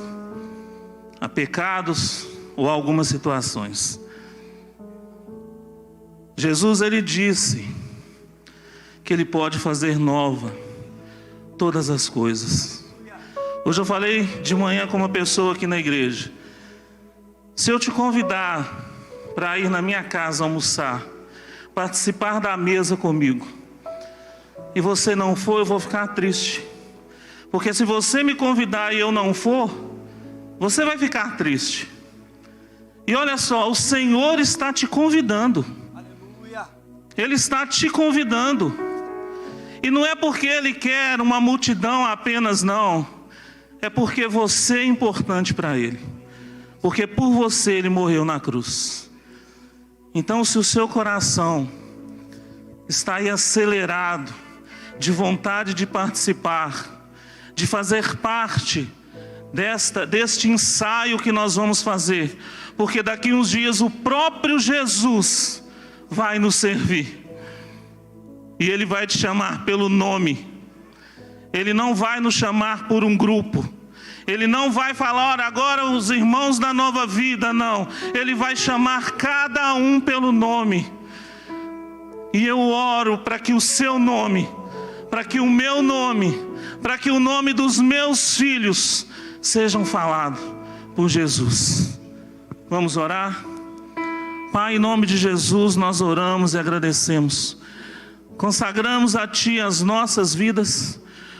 a pecados ou a algumas situações. Jesus, Ele disse que Ele pode fazer nova todas as coisas. Hoje eu falei de manhã com uma pessoa aqui na igreja. Se eu te convidar para ir na minha casa almoçar, participar da mesa comigo, e você não for, eu vou ficar triste. Porque se você me convidar e eu não for, você vai ficar triste. E olha só, o Senhor está te convidando. Ele está te convidando. E não é porque Ele quer uma multidão apenas, não. É porque você é importante para Ele. Porque por você Ele morreu na cruz. Então, se o seu coração está aí acelerado, de vontade de participar, de fazer parte deste ensaio que nós vamos fazer, porque daqui uns dias o próprio Jesus vai nos servir. E Ele vai te chamar pelo nome. Ele não vai nos chamar por um grupo. Ele não vai falar: olha, agora os irmãos da Nova Vida. Não. Ele vai chamar cada um pelo nome. E eu oro para que o seu nome, para que o meu nome, para que o nome dos meus filhos sejam falados por Jesus. Vamos orar? Pai, em nome de Jesus, nós oramos e agradecemos. Consagramos a Ti as nossas vidas.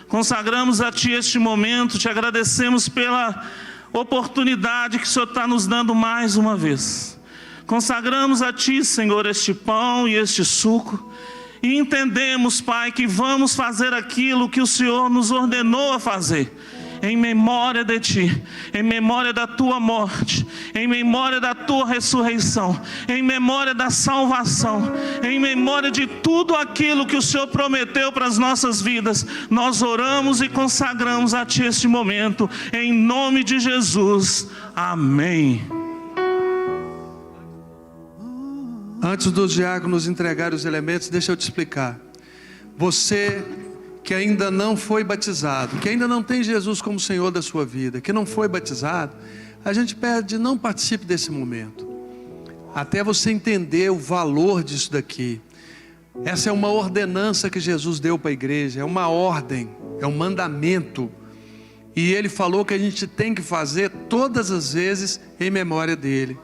Consagramos a Ti este momento. Te agradecemos pela oportunidade que o Senhor está nos dando mais uma vez. Consagramos a Ti, Senhor, este pão e este suco. E entendemos, Pai, que vamos fazer aquilo que o Senhor nos ordenou a fazer. Em memória de Ti, em memória da Tua morte, em memória da Tua ressurreição, em memória da salvação, em memória de tudo aquilo que o Senhor prometeu para as nossas vidas. Nós oramos e consagramos a Ti este momento, em nome de Jesus. Amém. Antes dos diáconos entregarem os elementos, deixa eu te explicar. Você que ainda não foi batizado, que ainda não tem Jesus como Senhor da sua vida, que não foi batizado, a gente pede: não participe desse momento, até você entender o valor disso daqui. Essa é uma ordenança que Jesus deu para a igreja, é uma ordem, é um mandamento, e Ele falou que a gente tem que fazer todas as vezes em memória dEle.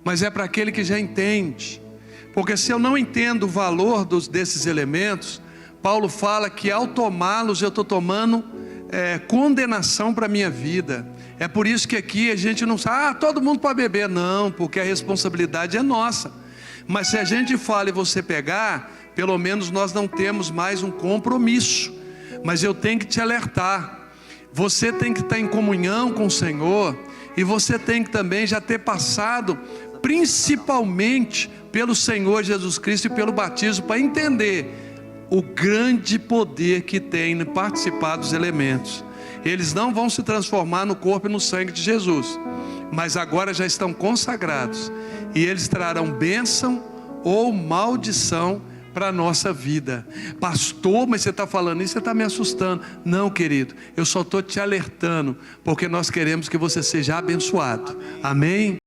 Mas é para aquele que já entende, porque se eu não entendo o valor desses elementos, Paulo fala que ao tomá-los eu estou tomando condenação para a minha vida. É por isso que aqui a gente não sabe: todo mundo pode beber. Não, porque a responsabilidade é nossa. Mas se a gente fala e você pegar, pelo menos nós não temos mais um compromisso. Mas eu tenho que te alertar. Você tem que estar em comunhão com o Senhor. E você tem que também já ter passado, principalmente pelo Senhor Jesus Cristo e pelo batismo, para entender o grande poder que tem em participar dos elementos. Eles não vão se transformar no corpo e no sangue de Jesus, mas agora já estão consagrados, e eles trarão bênção ou maldição para a nossa vida. Pastor, mas você está falando isso, você está me assustando. Não, querido, eu só estou te alertando, porque nós queremos que você seja abençoado. Amém?